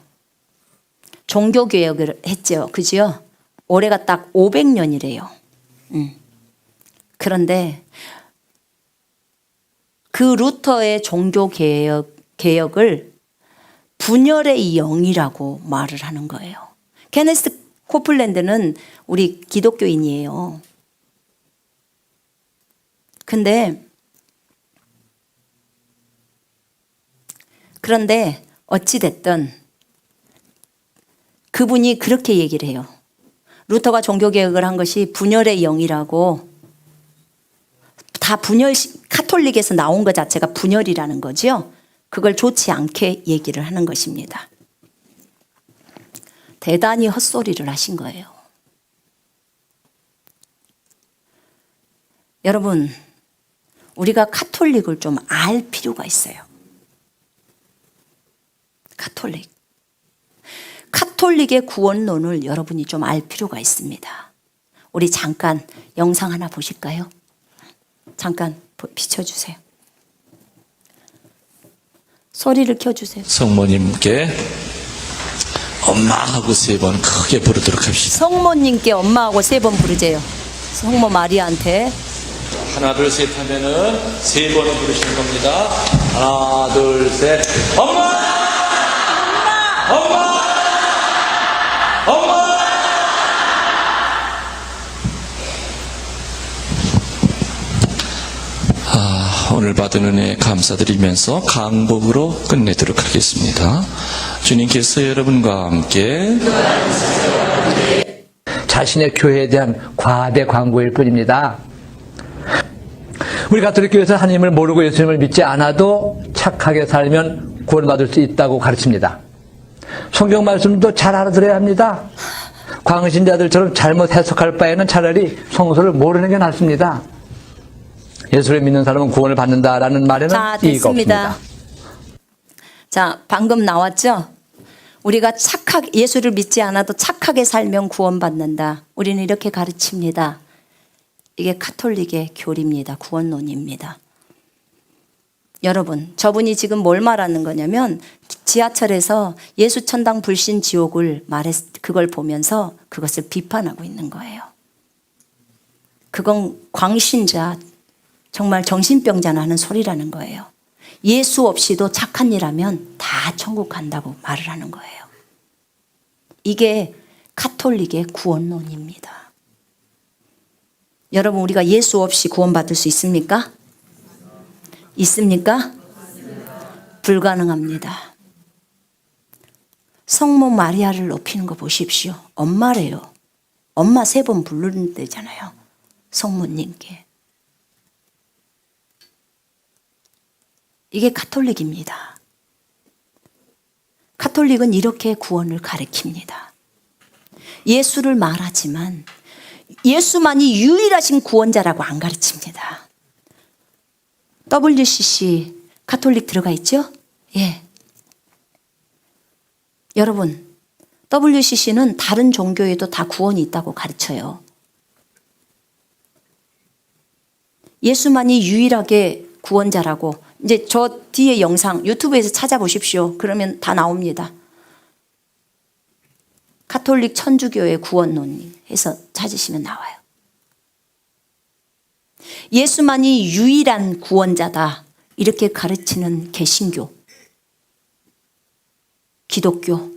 종교개혁을 했죠. 그죠? 올해가 딱 500년이래요. 그런데 그 루터의 종교개혁을 분열의 영이라고 말을 하는 거예요. 케네스 코플랜드는 우리 기독교인이에요. 그런데 어찌됐든 그분이 그렇게 얘기를 해요. 루터가 종교개혁을 한 것이 분열의 영이라고, 다 카톨릭에서 나온 것 자체가 분열이라는 거죠. 그걸 좋지 않게 얘기를 하는 것입니다. 대단히 헛소리를 하신 거예요. 여러분, 우리가 카톨릭을 좀 알 필요가 있어요. 카톨릭의 구원론을 여러분이 좀 알 필요가 있습니다. 우리 잠깐 영상 하나 보실까요? 잠깐 비춰주세요. 소리를 켜주세요. 성모님께 엄마하고 3번 크게 부르도록 합시다. 성모님께 엄마하고 3번 부르재요. 성모 마리아한테. 하나 둘 셋 하면은 3번 부르시는 겁니다. 하나 둘 셋. 엄마! 엄마! 엄마! 오늘 받은 은혜 감사드리면서 강복으로 끝내도록 하겠습니다. 주님께서 여러분과 함께 자신의 교회에 대한 과대 광고일 뿐입니다. 우리 가톨릭 교회에서 하나님을 모르고 예수님을 믿지 않아도 착하게 살면 구원받을 수 있다고 가르칩니다. 성경 말씀도 잘 알아들어야 합니다. 광신자들처럼 잘못 해석할 바에는 차라리 성서를 모르는 게 낫습니다. 예수를 믿는 사람은 구원을 받는다라는 말에는 이의가 없습니다. 자, 방금 나왔죠? 우리가 예수를 믿지 않아도 착하게 살면 구원받는다. 우리는 이렇게 가르칩니다. 이게 카톨릭의 교리입니다. 구원론입니다. 여러분, 저분이 지금 뭘 말하는 거냐면 지하철에서 예수 천당 불신 지옥을 그걸 보면서 그것을 비판하고 있는 거예요. 그건 광신자, 정말 정신병자나 하는 소리라는 거예요. 예수 없이도 착한 일 하면 다 천국 간다고 말을 하는 거예요. 이게 카톨릭의 구원론입니다. 여러분, 우리가 예수 없이 구원받을 수 있습니까? 있습니까? 불가능합니다. 성모 마리아를 높이는 거 보십시오. 엄마래요. 엄마 3번 부르는 데잖아요. 성모님께. 이게 카톨릭입니다. 카톨릭은 이렇게 구원을 가르칩니다. 예수를 말하지만 예수만이 유일하신 구원자라고 안 가르칩니다. WCC 카톨릭 들어가 있죠? 예. 여러분, WCC는 다른 종교에도 다 구원이 있다고 가르쳐요. 예수만이 유일하게 구원자라고. 이제 저 뒤에 영상 유튜브에서 찾아보십시오. 그러면 다 나옵니다. 카톨릭 천주교의 구원론 해서 찾으시면 나와요. 예수만이 유일한 구원자다. 이렇게 가르치는 개신교, 기독교.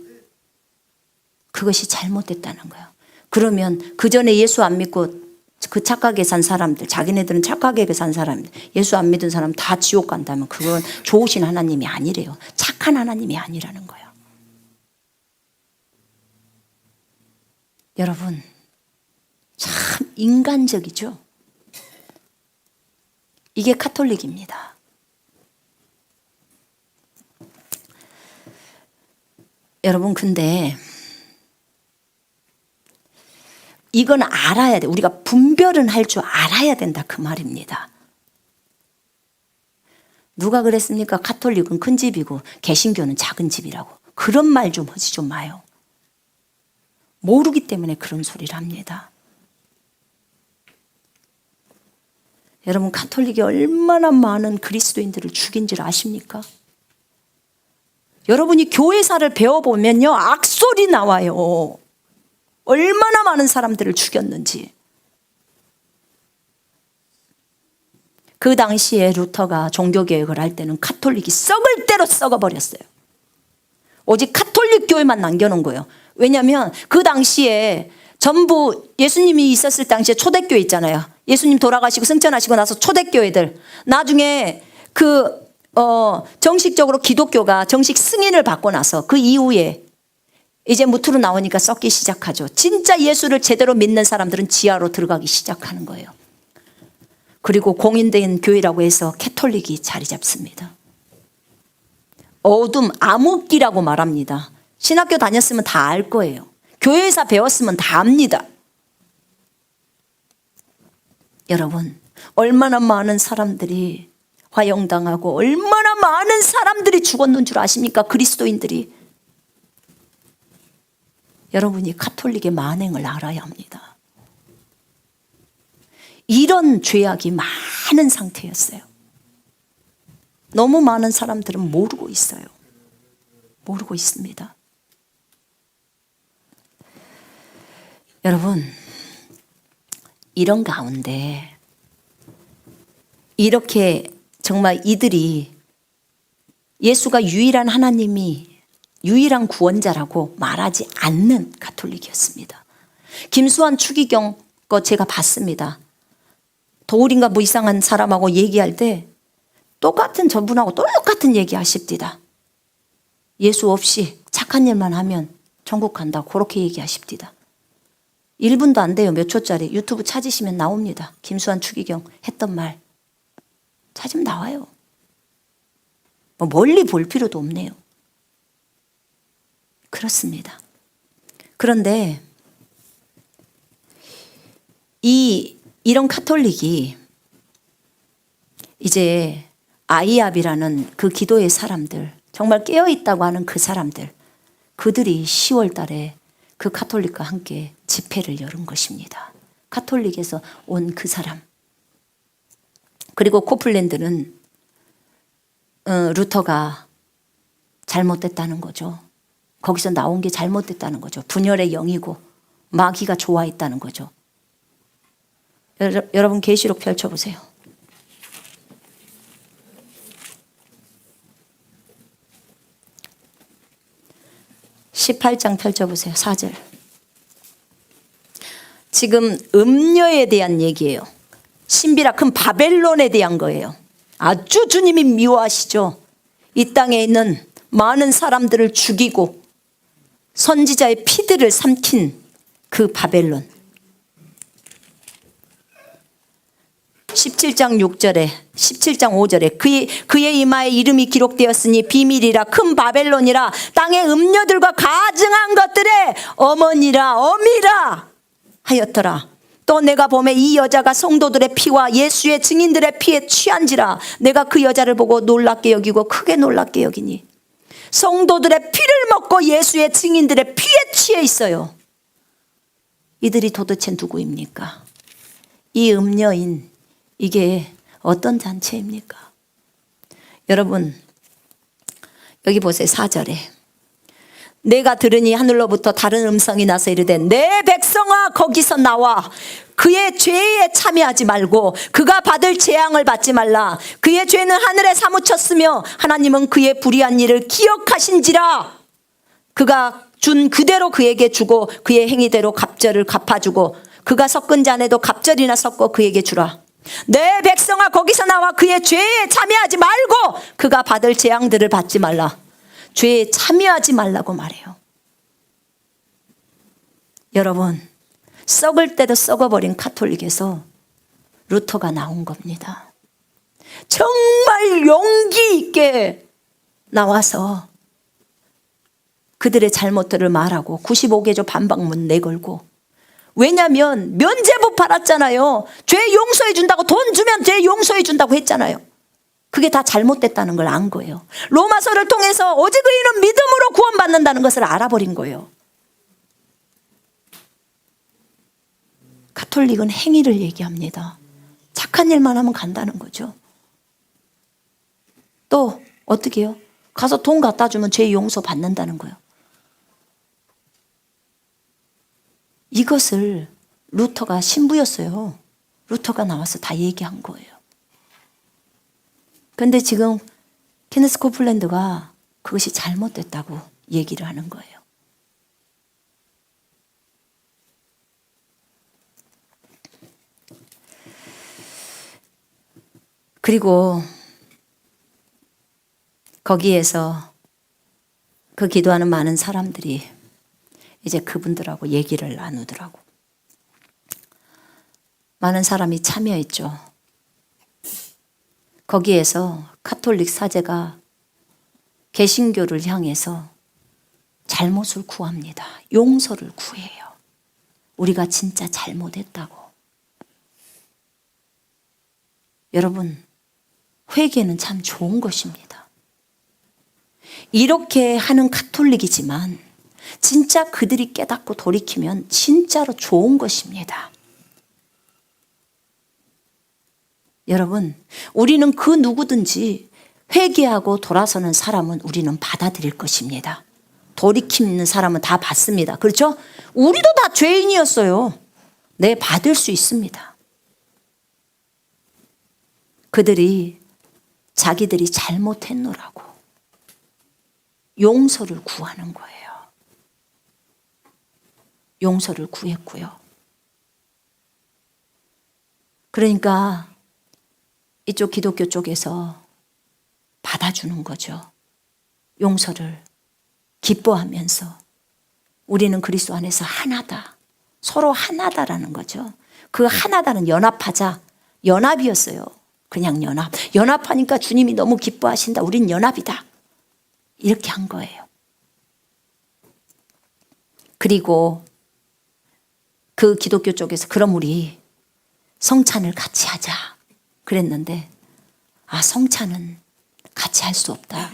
그것이 잘못됐다는 거예요. 그러면 그 전에 예수 안 믿고 그 착하게 산 사람들, 자기네들은 착하게 산 사람들, 예수 안 믿은 사람 다 지옥 간다면 그건 좋으신 하나님이 아니래요. 착한 하나님이 아니라는 거예요. 여러분, 참 인간적이죠? 이게 카톨릭입니다. 여러분, 근데 이건 알아야 돼. 우리가 분별은 할 줄 알아야 된다. 그 말입니다. 누가 그랬습니까? 카톨릭은 큰 집이고 개신교는 작은 집이라고. 그런 말 좀 하지 좀 마요. 모르기 때문에 그런 소리를 합니다. 여러분, 카톨릭이 얼마나 많은 그리스도인들을 죽인 줄 아십니까? 여러분이 교회사를 배워보면요, 악소리 나와요. 얼마나 많은 사람들을 죽였는지. 그 당시에 루터가 종교개혁을 할 때는 카톨릭이 썩을 대로 썩어버렸어요. 오직 카톨릭 교회만 남겨놓은 거예요. 왜냐하면 그 당시에 전부 예수님이 있었을 당시에 초대교회 있잖아요. 예수님 돌아가시고 승천하시고 나서 초대교회들. 나중에 정식적으로 기독교가 정식 승인을 받고 나서 그 이후에 이제 무트로 나오니까 썩기 시작하죠. 진짜 예수를 제대로 믿는 사람들은 지하로 들어가기 시작하는 거예요. 그리고 공인된 교회라고 해서 캐톨릭이 자리 잡습니다. 어둠, 암흑기라고 말합니다. 신학교 다녔으면 다 알 거예요. 교회에서 배웠으면 다 압니다. 여러분, 얼마나 많은 사람들이 화형당하고 얼마나 많은 사람들이 죽었는 줄 아십니까? 그리스도인들이. 여러분이 카톨릭의 만행을 알아야 합니다. 이런 죄악이 많은 상태였어요. 너무 많은 사람들은 모르고 있어요. 모르고 있습니다. 여러분, 이런 가운데 이렇게 정말 이들이 예수가 유일한 하나님이 유일한 구원자라고 말하지 않는 가톨릭이었습니다. 김수환 추기경 거 제가 봤습니다. 도울인가 뭐 이상한 사람하고 얘기할 때 똑같은 저분하고 똑같은 얘기 하십디다. 예수 없이 착한 일만 하면 천국 간다. 그렇게 얘기하십디다. 1분도 안 돼요. 몇 초짜리. 유튜브 찾으시면 나옵니다. 김수환 추기경 했던 말. 찾으면 나와요. 뭐 멀리 볼 필요도 없네요. 그렇습니다. 그런데 이런 카톨릭이 이제 아이압이라는 그 기도의 사람들, 정말 깨어있다고 하는 그 사람들, 그들이 10월 달에 그 카톨릭과 함께 집회를 열은 것입니다. 카톨릭에서 온 그 사람. 그리고 코플랜드는 루터가 잘못됐다는 거죠. 거기서 나온 게 잘못됐다는 거죠. 분열의 영이고 마귀가 좋아했다는 거죠. 여러분 계시록 펼쳐보세요. 18장 펼쳐보세요. 4절. 지금 음녀에 대한 얘기예요. 신비라 큰 바벨론에 대한 거예요. 아주 주님이 미워하시죠. 이 땅에 있는 많은 사람들을 죽이고 선지자의 피들을 삼킨 그 바벨론. 17장 6절에 17장 5절에 그의 이마에 이름이 기록되었으니 비밀이라 큰 바벨론이라 땅의 음녀들과 가증한 것들의 어머니라 어미라 하였더라. 또 내가 보매 이 여자가 성도들의 피와 예수의 증인들의 피에 취한지라. 내가 그 여자를 보고 놀랍게 여기고 크게 놀랍게 여기니 성도들의 피를 먹고 예수의 증인들의 피에 취해 있어요. 이들이 도대체 누구입니까? 이 음녀인 이게 어떤 단체입니까? 여러분 여기 보세요. 4절에 내가 들으니 하늘로부터 다른 음성이 나서 이르되 내 백성아 거기서 나와 그의 죄에 참여하지 말고 그가 받을 재앙을 받지 말라. 그의 죄는 하늘에 사무쳤으며 하나님은 그의 불의한 일을 기억하신지라. 그가 준 그대로 그에게 주고 그의 행위대로 갑절을 갚아주고 그가 섞은 잔에도 갑절이나 섞어 그에게 주라. 내 백성아 거기서 나와 그의 죄에 참여하지 말고 그가 받을 재앙들을 받지 말라. 죄에 참여하지 말라고 말해요. 여러분 썩을 때도 썩어버린 카톨릭에서 루터가 나온 겁니다. 정말 용기 있게 나와서 그들의 잘못들을 말하고 95개조 반박문 내걸고. 왜냐하면 면죄부 받았잖아요. 죄 용서해 준다고 돈 주면 죄 용서해 준다고 했잖아요. 그게 다 잘못됐다는 걸 안 거예요. 로마서를 통해서 오직 의인은 믿음으로 구원받는다는 것을 알아버린 거예요. 가톨릭은 행위를 얘기합니다. 착한 일만 하면 간다는 거죠. 또 어떻게 해요? 가서 돈 갖다 주면 죄 용서 받는다는 거예요. 이것을 루터가 신부였어요. 루터가 나와서 다 얘기한 거예요. 그런데 지금 케네스 코플랜드가 그것이 잘못됐다고 얘기를 하는 거예요. 그리고 거기에서 그 기도하는 많은 사람들이 이제 그분들하고 얘기를 나누더라고. 많은 사람이 참여했죠. 거기에서 가톨릭 사제가 개신교를 향해서 잘못을 구합니다. 용서를 구해요. 우리가 진짜 잘못했다고. 여러분, 회개는 참 좋은 것입니다. 이렇게 하는 가톨릭이지만 진짜 그들이 깨닫고 돌이키면 진짜로 좋은 것입니다. 여러분, 우리는 그 누구든지 회개하고 돌아서는 사람은 우리는 받아들일 것입니다. 돌이키는 사람은 다 받습니다. 그렇죠? 우리도 다 죄인이었어요. 네, 받을 수 있습니다. 그들이 자기들이 잘못했노라고 용서를 구하는 거예요. 용서를 구했고요. 그러니까 이쪽 기독교 쪽에서 받아주는 거죠. 용서를 기뻐하면서 우리는 그리스도 안에서 하나다. 서로 하나다라는 거죠. 그 하나다는 연합하자. 연합이었어요. 그냥 연합. 연합하니까 주님이 너무 기뻐하신다. 우린 연합이다. 이렇게 한 거예요. 그리고 그 기독교 쪽에서 그럼 우리 성찬을 같이 하자 그랬는데 성찬은 같이 할 수 없다.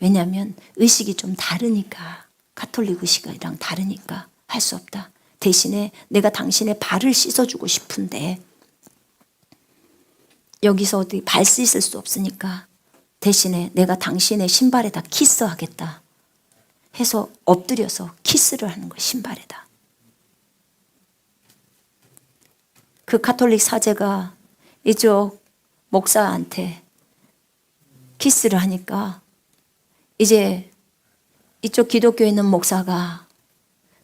왜냐하면 의식이 좀 다르니까 가톨릭 의식이랑 다르니까 할 수 없다. 대신에 내가 당신의 발을 씻어주고 싶은데 여기서 어디 발 씻을 수 없으니까 대신에 내가 당신의 신발에다 키스하겠다 해서 엎드려서 키스를 하는 거예요. 신발에다. 그 가톨릭 사제가 이쪽 목사한테 키스를 하니까 이제 이쪽 기독교에 있는 목사가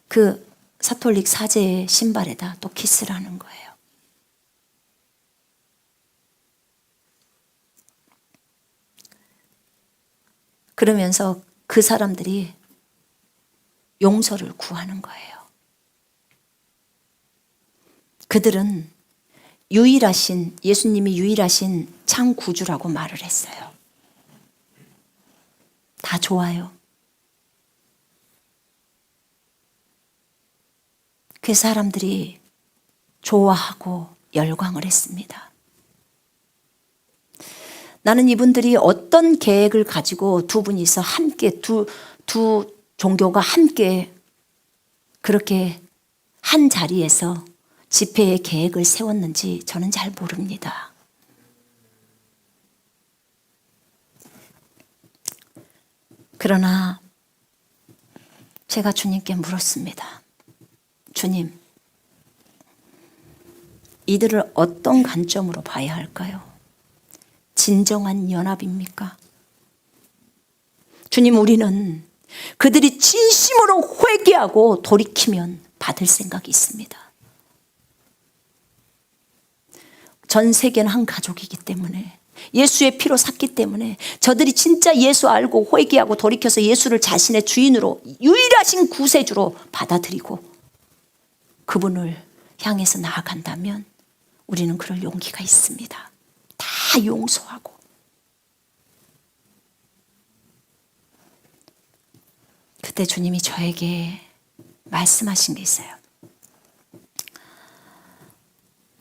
그 가톨릭 사제의 신발에다 또 키스를 하는 거예요. 그러면서 그 사람들이 용서를 구하는 거예요. 그들은 유일하신, 예수님이 유일하신 참 구주라고 말을 했어요. 다 좋아요. 그 사람들이 좋아하고 열광을 했습니다. 나는 이분들이 어떤 계획을 가지고 두 분이서 함께 두 종교가 함께 그렇게 한 자리에서 집회의 계획을 세웠는지 저는 잘 모릅니다. 그러나 제가 주님께 물었습니다. 주님, 이들을 어떤 관점으로 봐야 할까요? 진정한 연합입니까? 주님, 우리는 그들이 진심으로 회개하고 돌이키면 받을 생각이 있습니다. 전 세계는 한 가족이기 때문에 예수의 피로 샀기 때문에 저들이 진짜 예수 알고 회개하고 돌이켜서 예수를 자신의 주인으로 유일하신 구세주로 받아들이고 그분을 향해서 나아간다면 우리는 그럴 용기가 있습니다. 다 용서하고. 그때 주님이 저에게 말씀하신 게 있어요.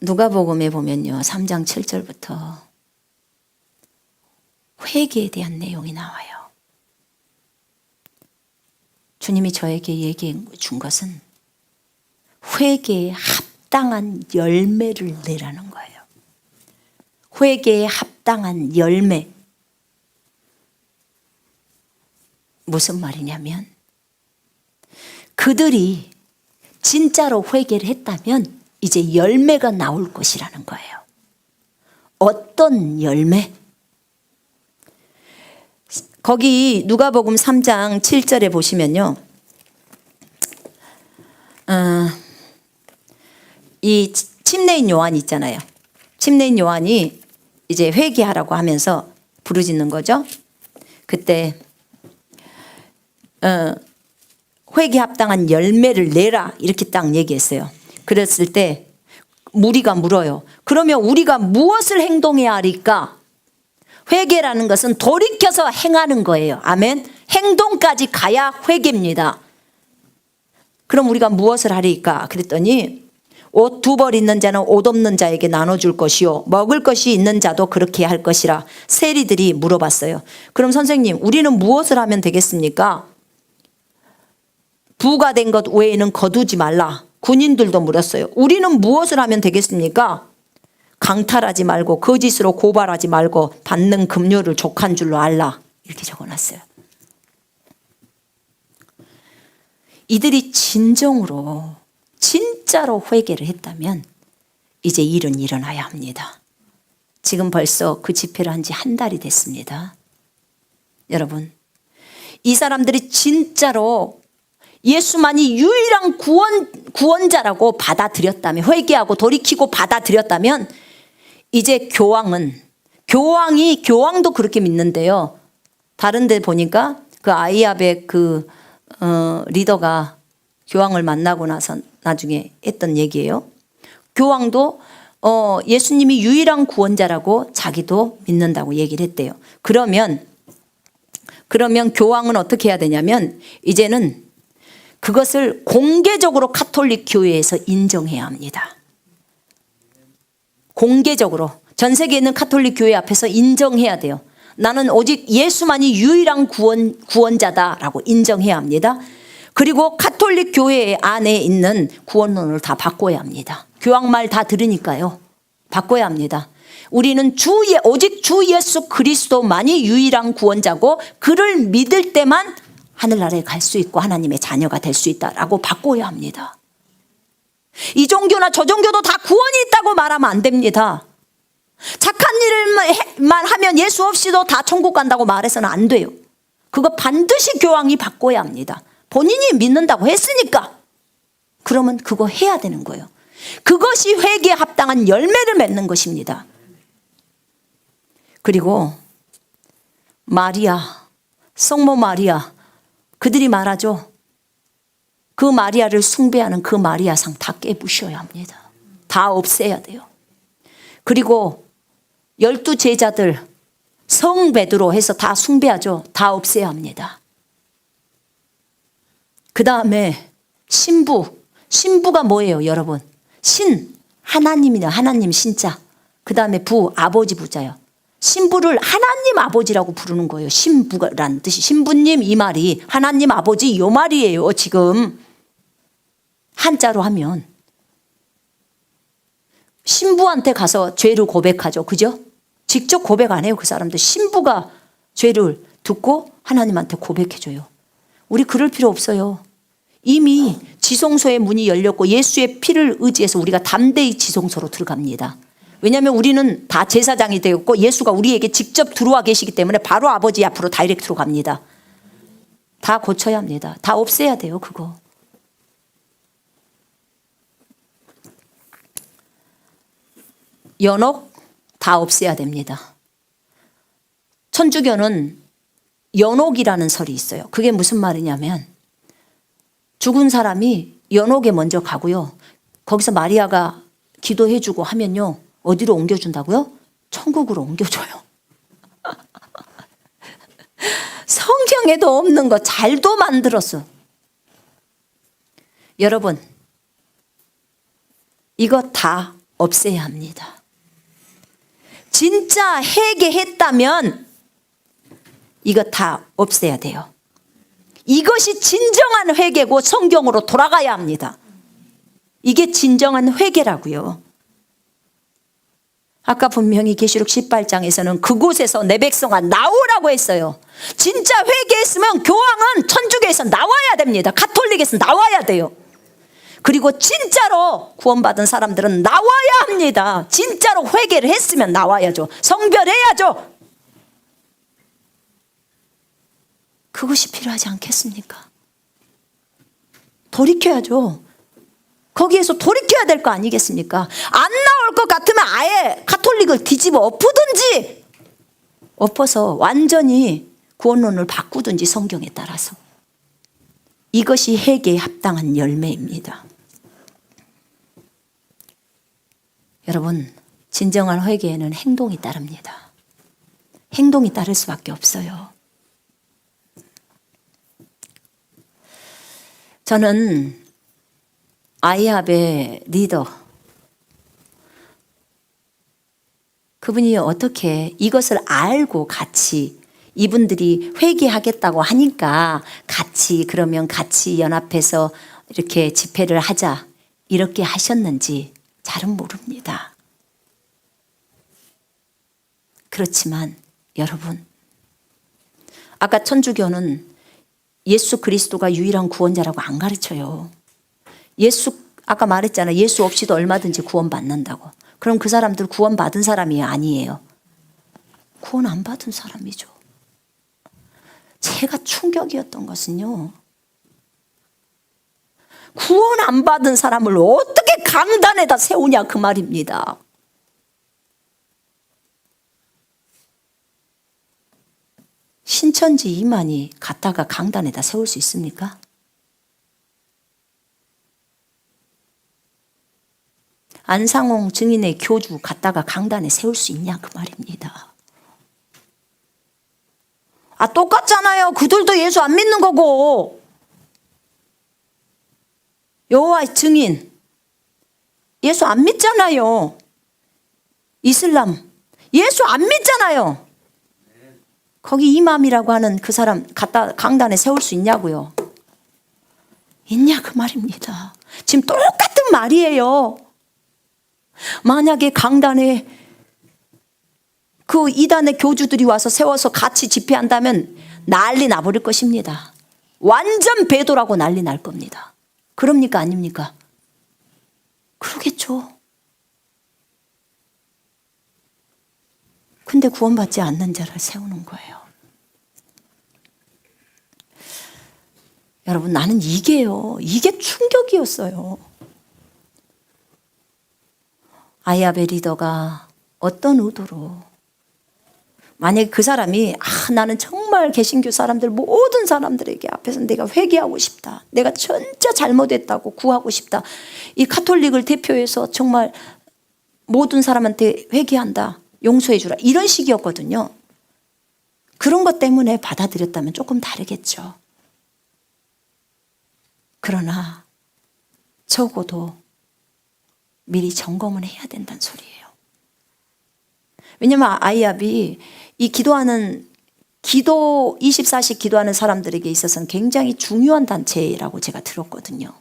누가복음에 보면요, 3장 7절부터 회개에 대한 내용이 나와요. 주님이 저에게 얘기해 준 것은 회개에 합당한 열매를 내라는 거예요. 회개에 합당한 열매. 무슨 말이냐면 그들이 진짜로 회개를 했다면 이제 열매가 나올 것이라는 거예요. 어떤 열매? 거기 누가복음 3장 7절에 보시면요. 이 침례인 요한이 있잖아요. 침례인 요한이 이제 회개하라고 하면서 부르짖는 거죠. 그때 회개 합당한 열매를 내라 이렇게 딱 얘기했어요. 그랬을 때 무리가 물어요. 그러면 우리가 무엇을 행동해야 하리까? 회개라는 것은 돌이켜서 행하는 거예요. 아멘. 행동까지 가야 회개입니다. 그럼 우리가 무엇을 하리까? 그랬더니 옷 2벌 있는 자는 옷 없는 자에게 나눠줄 것이요 먹을 것이 있는 자도 그렇게 할 것이라. 세리들이 물어봤어요. 그럼 선생님, 우리는 무엇을 하면 되겠습니까? 부가 된 것 외에는 거두지 말라. 군인들도 물었어요. 우리는 무엇을 하면 되겠습니까? 강탈하지 말고 거짓으로 고발하지 말고 받는 급료를 족한 줄로 알라. 이렇게 적어놨어요. 이들이 진정으로 진짜로 회개를 했다면 이제 일은 일어나야 합니다. 지금 벌써 그 집회를 한 지 1달이 됐습니다. 여러분, 이 사람들이 진짜로 예수만이 유일한 구원자라고 받아들였다면, 회개하고 돌이키고 받아들였다면 이제 교황도 그렇게 믿는데요. 다른 데 보니까 그 아이압의 리더가 교황을 만나고 나서 나중에 했던 얘기예요. 교황도 예수님이 유일한 구원자라고 자기도 믿는다고 얘기를 했대요. 그러면 교황은 어떻게 해야 되냐면 이제는 그것을 공개적으로 카톨릭 교회에서 인정해야 합니다. 공개적으로 전 세계에 있는 카톨릭 교회 앞에서 인정해야 돼요. 나는 오직 예수만이 유일한 구원자다라고 인정해야 합니다. 그리고 카톨릭 교회 안에 있는 구원론을 다 바꿔야 합니다. 교황 말 다 들으니까요. 바꿔야 합니다. 우리는 오직 주 예수 그리스도만이 유일한 구원자고 그를 믿을 때만 하늘나라에 갈 수 있고 하나님의 자녀가 될 수 있다라고 바꿔야 합니다. 이 종교나 저 종교도 다 구원이 있다고 말하면 안 됩니다. 착한 일만 하면 예수 없이도 다 천국 간다고 말해서는 안 돼요. 그거 반드시 교황이 바꿔야 합니다. 본인이 믿는다고 했으니까 그러면 그거 해야 되는 거예요. 그것이 회개에 합당한 열매를 맺는 것입니다. 그리고 마리아, 성모 마리아, 그들이 말하죠. 그 마리아를 숭배하는 그 마리아상 다 깨부셔야 합니다. 다 없애야 돼요. 그리고 12 제자들 성 베드로 해서 다 숭배하죠. 다 없애야 합니다. 그 다음에 신부가 뭐예요, 여러분? 하나님이냐, 하나님 신자. 그 다음에 아버지 부자요. 신부를 하나님 아버지라고 부르는 거예요. 신부란 뜻이 신부님 이 말이 하나님 아버지 이 말이에요. 지금 한자로 하면 신부한테 가서 죄를 고백하죠. 그죠? 직접 고백 안 해요. 그 사람들 신부가 죄를 듣고 하나님한테 고백해줘요. 우리 그럴 필요 없어요. 이미 지성소의 문이 열렸고 예수의 피를 의지해서 우리가 담대히 지성소로 들어갑니다. 왜냐하면 우리는 다 제사장이 되었고 예수가 우리에게 직접 들어와 계시기 때문에 바로 아버지 앞으로 다이렉트로 갑니다. 다 고쳐야 합니다. 다 없애야 돼요. 그거. 연옥 다 없애야 됩니다. 천주교는 연옥이라는 설이 있어요. 그게 무슨 말이냐면 죽은 사람이 연옥에 먼저 가고요. 거기서 마리아가 기도해주고 하면요. 어디로 옮겨준다고요? 천국으로 옮겨줘요. 성경에도 없는 거 잘도 만들었어. 여러분, 이거 다 없애야 합니다. 진짜 회개했다면 이거 다 없애야 돼요. 이것이 진정한 회개고 성경으로 돌아가야 합니다. 이게 진정한 회개라고요. 아까 분명히 계시록 18장에서는 그곳에서 내 백성아 나오라고 했어요. 진짜 회개했으면 교황은 천주교에서 나와야 됩니다. 가톨릭에서 나와야 돼요. 그리고 진짜로 구원받은 사람들은 나와야 합니다. 진짜로 회개를 했으면 나와야죠. 성별해야죠. 그것이 필요하지 않겠습니까? 돌이켜야죠. 거기에서 돌이켜야 될 거 아니겠습니까? 안 나올 것 같으면 아예 가톨릭을 뒤집어 엎든지 엎어서 완전히 구원론을 바꾸든지 성경에 따라서. 이것이 회개에 합당한 열매입니다. 여러분, 진정한 회개에는 행동이 따릅니다. 행동이 따를 수밖에 없어요. 저는 아이합의 리더, 그분이 어떻게 이것을 알고 같이 이분들이 회개하겠다고 하니까 그러면 같이 연합해서 이렇게 집회를 하자 이렇게 하셨는지 잘은 모릅니다. 그렇지만 여러분, 아까 천주교는 예수 그리스도가 유일한 구원자라고 안 가르쳐요. 아까 말했잖아요. 예수 없이도 얼마든지 구원받는다고. 그럼 그 사람들 구원받은 사람이 아니에요. 구원 안 받은 사람이죠. 제가 충격이었던 것은요, 구원 안 받은 사람을 어떻게 강단에다 세우냐 그 말입니다. 신천지 이만희 갖다가 강단에다 세울 수 있습니까? 안상홍 증인의 교주 갖다가 강단에 세울 수 있냐 그 말입니다. 똑같잖아요. 그들도 예수 안 믿는 거고. 여호와의 증인 예수 안 믿잖아요. 이슬람 예수 안 믿잖아요. 거기 이맘이라고 하는 그 사람 갖다 강단에 세울 수 있냐고요. 있냐 그 말입니다. 지금 똑같은 말이에요. 만약에 강단에 그 이단의 교주들이 와서 세워서 같이 집회한다면 난리 나버릴 것입니다. 완전 배도라고 난리 날 겁니다. 그럽니까 아닙니까? 그러겠죠. 근데 구원받지 않는 자를 세우는 거예요. 여러분, 나는 이게 충격이었어요. 아이합의 리더가 어떤 의도로, 만약에 그 사람이 나는 정말 개신교 사람들 모든 사람들에게 앞에서 내가 회개하고 싶다, 내가 진짜 잘못했다고 구하고 싶다, 이 가톨릭을 대표해서 정말 모든 사람한테 회개한다, 용서해 주라, 이런 식이었거든요. 그런 것 때문에 받아들였다면 조금 다르겠죠. 그러나 적어도 미리 점검은 해야 된다는 소리예요. 왜냐하면 아이합이 이 기도 24시 기도하는 사람들에게 있어서는 굉장히 중요한 단체라고 제가 들었거든요.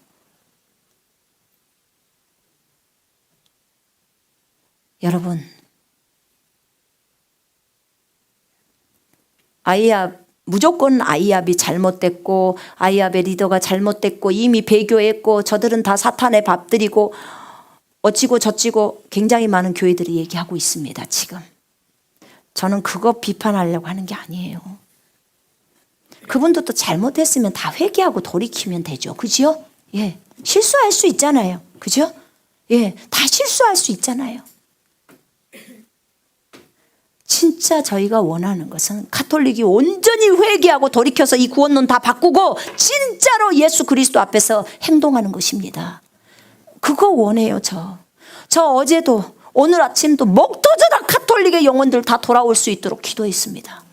여러분, 무조건 아이합이 잘못됐고 아이합의 리더가 잘못됐고 이미 배교했고 저들은 다 사탄의 밥들이고 어찌고 저찌고 굉장히 많은 교회들이 얘기하고 있습니다. 지금 저는 그거 비판하려고 하는 게 아니에요. 그분도 또 잘못했으면 다 회개하고 돌이키면 되죠. 그죠? 예, 실수할 수 있잖아요. 그죠? 예, 다 실수할 수 있잖아요. 진짜 저희가 원하는 것은 가톨릭이 온전히 회개하고 돌이켜서 이 구원론 다 바꾸고 진짜로 예수 그리스도 앞에서 행동하는 것입니다. 그거 원해요. 저 어제도 오늘 아침도 목 터져라 가톨릭의 영혼들 다 돌아올 수 있도록 기도했습니다.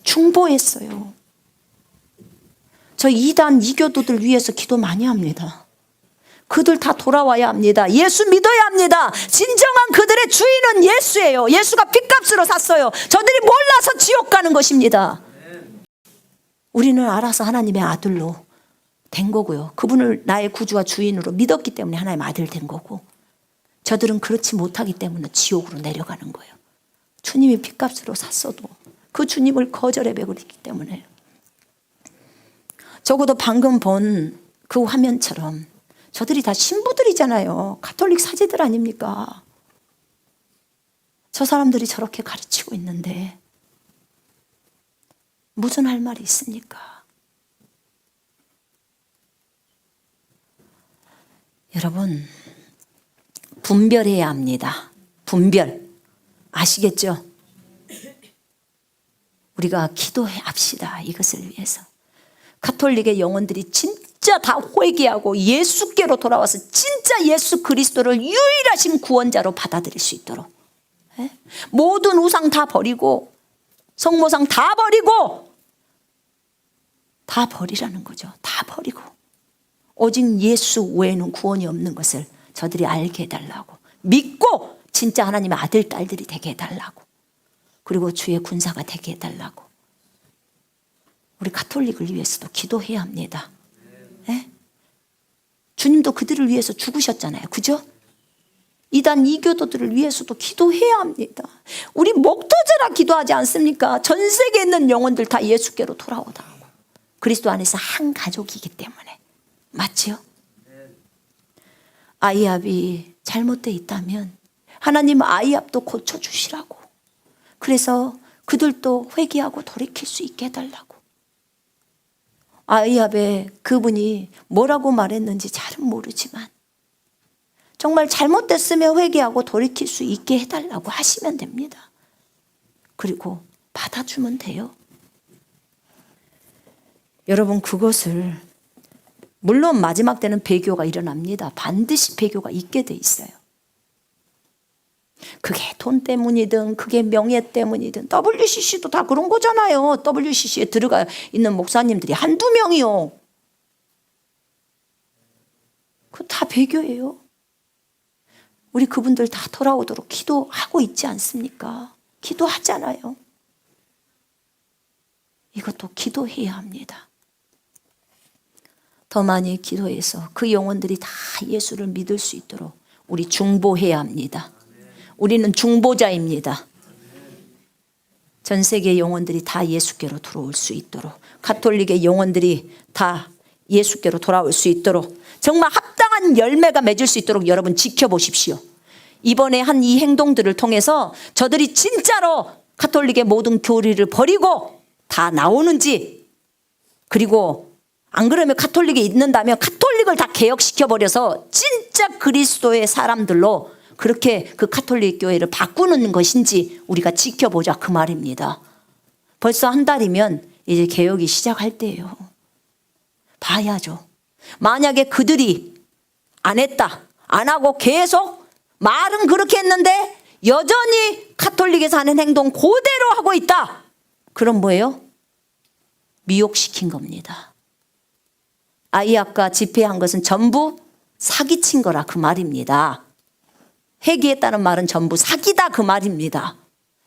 중보했어요. 저 이단 이교도들 위해서 기도 많이 합니다. 그들 다 돌아와야 합니다. 예수 믿어야 합니다. 진정한 그들의 주인은 예수예요. 예수가 핏값으로 샀어요. 저들이 몰라서 지옥 가는 것입니다. 우리는 알아서 하나님의 아들로 된 거고요. 그분을 나의 구주와 주인으로 믿었기 때문에 하나님의 아들 된 거고, 저들은 그렇지 못하기 때문에 지옥으로 내려가는 거예요. 주님이 핏값으로 샀어도 그 주님을 거절해 버리기 때문에. 적어도 방금 본 그 화면처럼 저들이 다 신부들이잖아요. 가톨릭 사제들 아닙니까? 저 사람들이 저렇게 가르치고 있는데 무슨 할 말이 있습니까? 여러분, 분별해야 합니다. 분별. 아시겠죠? 우리가 기도합시다. 이것을 위해서. 가톨릭의 영혼들이 진짜 다 회개하고 예수께로 돌아와서 진짜 예수 그리스도를 유일하신 구원자로 받아들일 수 있도록. 모든 우상 다 버리고 성모상 다 버리고 다 버리라는 거죠. 다 버리고 오직 예수 외에는 구원이 없는 것을 저들이 알게 해달라고, 믿고 진짜 하나님의 아들 딸들이 되게 해달라고, 그리고 주의 군사가 되게 해달라고. 우리 가톨릭을 위해서도 기도해야 합니다. 네? 주님도 그들을 위해서 죽으셨잖아요. 그죠? 이단 이교도들을 위해서도 기도해야 합니다. 우리 목 터져라 기도하지 않습니까? 전 세계에 있는 영혼들 다 예수께로 돌아오더라고. 그리스도 안에서 한 가족이기 때문에. 맞지요? 아이압이 잘못되어 있다면 하나님 아이압도 고쳐주시라고. 그래서 그들도 회개하고 돌이킬 수 있게 해달라고. 아이압에 그분이 뭐라고 말했는지 잘은 모르지만 정말 잘못됐으면 회개하고 돌이킬 수 있게 해달라고 하시면 됩니다. 그리고 받아주면 돼요. 여러분, 그것을 물론 마지막 때는 배교가 일어납니다. 반드시 배교가 있게 돼 있어요. 그게 돈 때문이든 그게 명예 때문이든 WCC도 다 그런 거잖아요. WCC에 들어가 있는 목사님들이 한두 명이요. 그거 다 배교예요. 우리 그분들 다 돌아오도록 기도하고 있지 않습니까? 기도하잖아요. 이것도 기도해야 합니다. 더 많이 기도해서 그 영혼들이 다 예수를 믿을 수 있도록 우리 중보해야 합니다. 우리는 중보자입니다. 전 세계 영혼들이 다 예수께로 들어올 수 있도록, 가톨릭의 영혼들이 다 예수께로 돌아올 수 있도록 정말 합당한 열매가 맺을 수 있도록 여러분 지켜보십시오. 이번에 한 이 행동들을 통해서 저들이 진짜로 가톨릭의 모든 교리를 버리고 다 나오는지, 그리고 안 그러면 가톨릭에 있는다면 가톨릭을 다 개혁시켜버려서 진짜 그리스도의 사람들로 그렇게 그 가톨릭 교회를 바꾸는 것인지 우리가 지켜보자, 그 말입니다. 벌써 한 달이면 이제 개혁이 시작할 때예요. 봐야죠. 만약에 그들이 안 했다, 안 하고 계속 말은 그렇게 했는데 여전히 가톨릭에서 하는 행동 그대로 하고 있다, 그럼 뭐예요? 미혹시킨 겁니다. 아이압과 집회한 것은 전부 사기친 거라 그 말입니다. 회개했다는 말은 전부 사기다 그 말입니다.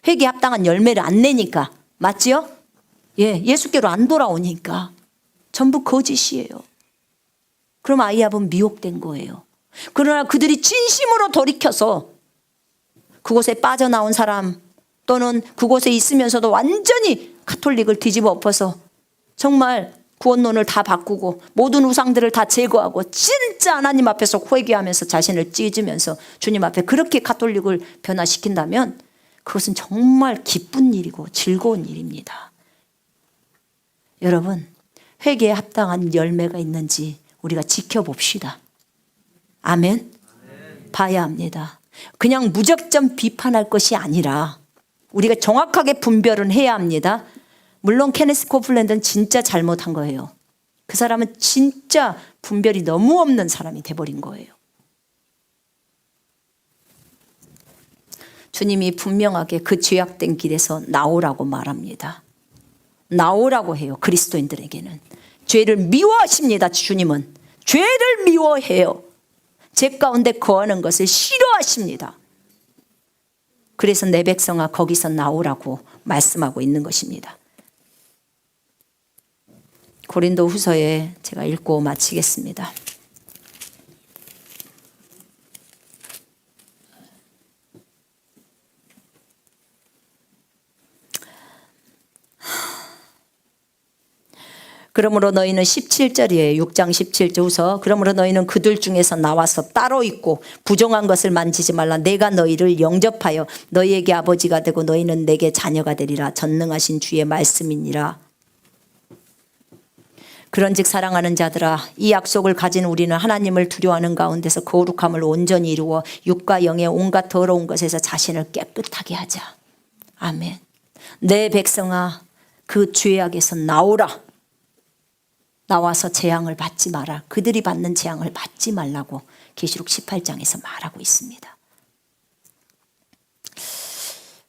회개에 합당한 열매를 안 내니까. 맞지요? 예, 예수께로 안 돌아오니까 전부 거짓이에요. 그럼 아이압은 미혹된 거예요. 그러나 그들이 진심으로 돌이켜서 그곳에 빠져나온 사람 또는 그곳에 있으면서도 완전히 가톨릭을 뒤집어 엎어서 정말 구원론을 다 바꾸고 모든 우상들을 다 제거하고 진짜 하나님 앞에서 회개하면서 자신을 찢으면서 주님 앞에 그렇게 가톨릭을 변화시킨다면 그것은 정말 기쁜 일이고 즐거운 일입니다. 여러분, 회개에 합당한 열매가 있는지 우리가 지켜봅시다. 아멘? 봐야 합니다. 그냥 무작정 비판할 것이 아니라 우리가 정확하게 분별은 해야 합니다. 물론 케네스 코플랜드는 진짜 잘못한 거예요. 그 사람은 진짜 분별이 너무 없는 사람이 돼버린 거예요. 주님이 분명하게 그 죄악된 길에서 나오라고 말합니다. 나오라고 해요. 그리스도인들에게는. 죄를 미워하십니다. 주님은 죄를 미워해요. 죄 가운데 거하는 것을 싫어하십니다. 그래서 내 백성아 거기서 나오라고 말씀하고 있는 것입니다. 고린도 후서에 제가 읽고 마치겠습니다. 그러므로 너희는 17절이에요. 6장 17절 후서. 그러므로 너희는 그들 중에서 나와서 따로 있고 부정한 것을 만지지 말라. 내가 너희를 영접하여 너희에게 아버지가 되고 너희는 내게 자녀가 되리라. 전능하신 주의 말씀이니라. 그런즉 사랑하는 자들아, 이 약속을 가진 우리는 하나님을 두려워하는 가운데서 거룩함을 온전히 이루어 육과 영의 온갖 더러운 것에서 자신을 깨끗하게 하자. 아멘. 내 백성아, 그 죄악에서 나오라. 나와서 재앙을 받지 마라. 그들이 받는 재앙을 받지 말라고 계시록 18장에서 말하고 있습니다.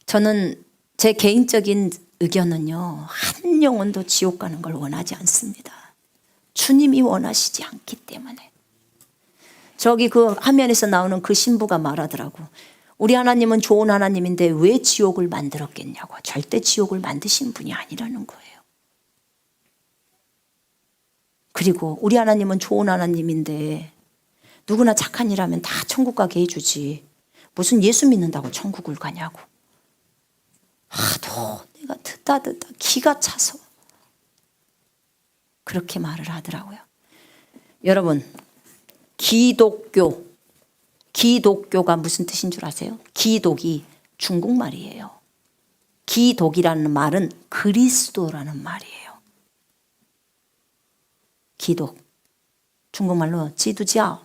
저는 제 개인적인 의견은요, 한 영혼도 지옥 가는 걸 원하지 않습니다. 주님이 원하시지 않기 때문에. 저기 그 화면에서 나오는 그 신부가 말하더라고. 우리 하나님은 좋은 하나님인데 왜 지옥을 만들었겠냐고. 절대 지옥을 만드신 분이 아니라는 거예요. 그리고 우리 하나님은 좋은 하나님인데 누구나 착한 일 하면 다 천국 가게 해주지. 무슨 예수 믿는다고 천국을 가냐고. 하도 내가 듣다 기가 차서 그렇게 말을 하더라고요. 여러분, 기독교가 무슨 뜻인 줄 아세요? 기독이 중국말이에요. 기독이라는 말은 그리스도라는 말이에요. 기독, 중국말로 지두지ao,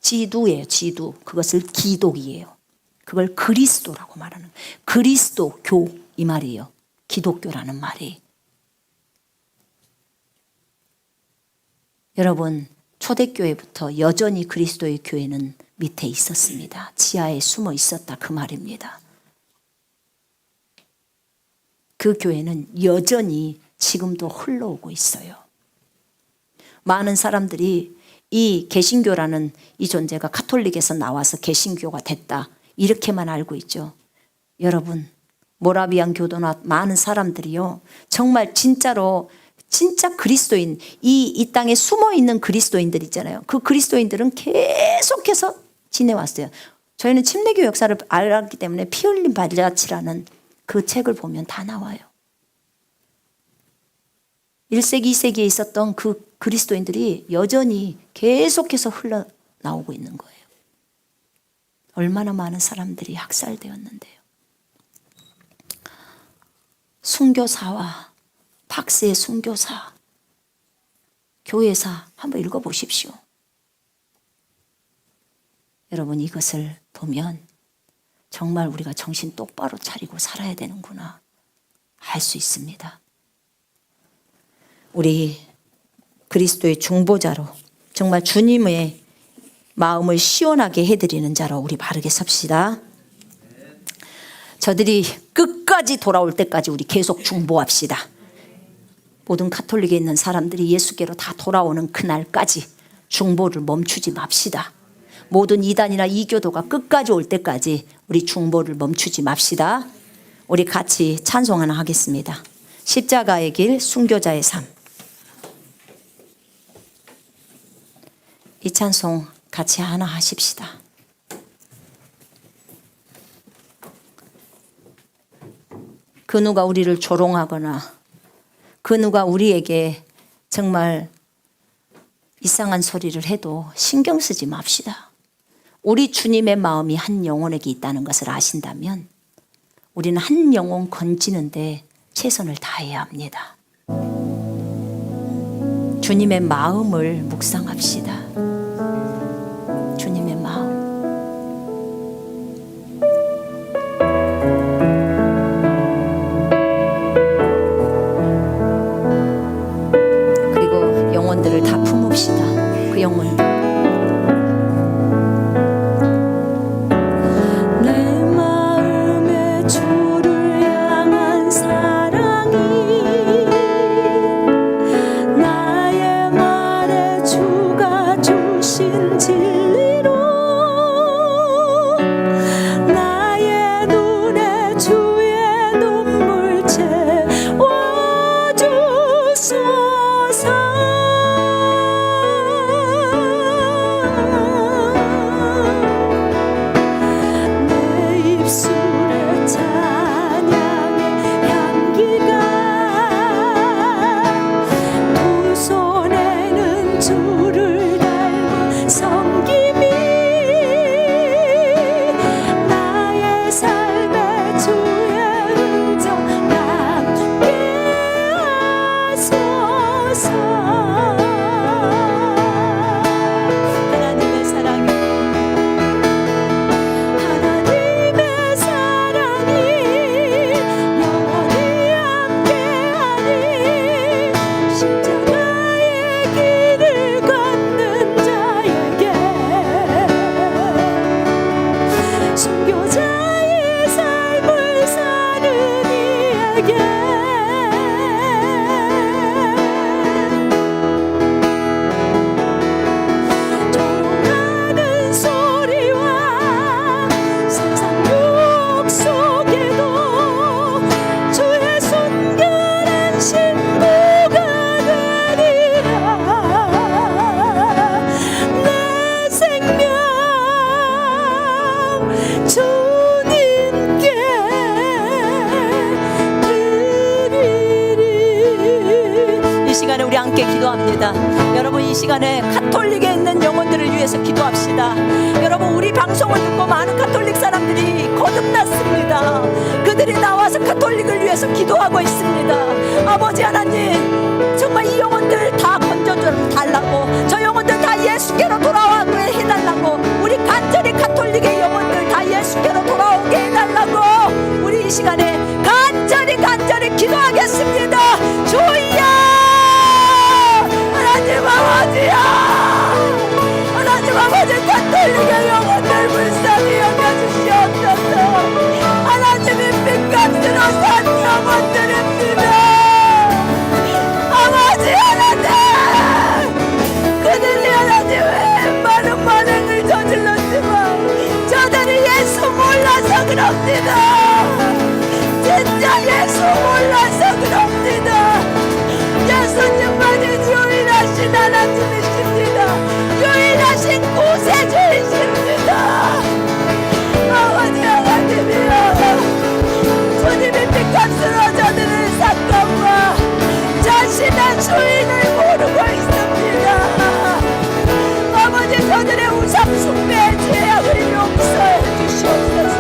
지두예요. 지두. 그것을 기독이에요. 그걸 그리스도라고 말하는, 그리스도교 이 말이에요. 기독교라는 말이. 여러분, 초대교회부터 여전히 그리스도의 교회는 밑에 있었습니다. 지하에 숨어 있었다 그 말입니다. 그 교회는 여전히 지금도 흘러오고 있어요. 많은 사람들이 이 개신교라는 이 존재가 가톨릭에서 나와서 개신교가 됐다 이렇게만 알고 있죠. 여러분, 모라비안 교도나 많은 사람들이요, 정말 진짜로 진짜 그리스도인, 이 땅에 숨어 있는 그리스도인들 있잖아요. 그 그리스도인들은 계속해서 지내왔어요. 저희는 침례교 역사를 알았기 때문에 피 흘린 발자취라는 그 책을 보면 다 나와요. 1세기, 2세기에 있었던 그 그리스도인들이 여전히 계속해서 흘러나오고 있는 거예요. 얼마나 많은 사람들이 학살되었는데요. 순교사와 박스의 순교사, 교회사 한번 읽어보십시오. 여러분, 이것을 보면 정말 우리가 정신 똑바로 차리고 살아야 되는구나 알 수 있습니다. 우리 그리스도의 중보자로 정말 주님의 마음을 시원하게 해드리는 자로 우리 바르게 섭시다. 저들이 끝까지 돌아올 때까지 우리 계속 중보합시다. 모든 가톨릭에 있는 사람들이 예수께로 다 돌아오는 그날까지 중보를 멈추지 맙시다. 모든 이단이나 이교도가 끝까지 올 때까지 우리 중보를 멈추지 맙시다. 우리 같이 찬송 하나 하겠습니다. 십자가의 길, 순교자의 삶. 이 찬송 같이 하나 하십시다. 그 누가 우리를 조롱하거나 그 누가 우리에게 정말 이상한 소리를 해도 신경 쓰지 맙시다. 우리 주님의 마음이 한 영혼에게 있다는 것을 아신다면 우리는 한 영혼 건지는데 최선을 다해야 합니다. 주님의 마음을 묵상합시다. 주님의 마음. 그리고 영혼들을 다 품읍시다. 그 영혼들. 주가 주님께 드리리. 이 시간에 우리 함께 기도합니다. 여러분, 이 시간에 가톨릭에 있는 영혼들을 위해서 기도합시다. 여러분, 우리 방송을 듣고 많은 가톨릭 사람들이 거듭났습니다. 그들이 나와서 가톨릭을 위해서 기도하고 있습니다. 아버지 하나님, 정말 이 영혼들 다 건져달라고, 저 영혼들 다 예수께로 돌아오게 해달라고, 우리 간절히 가톨릭의 영혼들 다 예수께로 돌아오게 해달라고, 우리 이 시간에 간절히 기도하겠습니다. 주여, 하나님 아버지야, 하나님 아버지, 가톨릭의 영혼들 불쌍히 여겨주시옵소서. 하나님이 빚값으로 산 영혼들입니다. 아버지 하나님, 그들이 하나님의 많은 만행을 저질렀지만 저들이 예수 몰라서 그럽니다. 진짜 예수 몰라서 그럽니다. 예수님만이 유일하신 하나님이십니다. 유일하신 구세주이십니다. 아버지 하나님이여, 주님이 빚값으로 저들의 사건과 자신의 주인을 모르고 있습니다. 아버지, 저들의 우상 숭배의 죄악을 용서해 주시옵소서.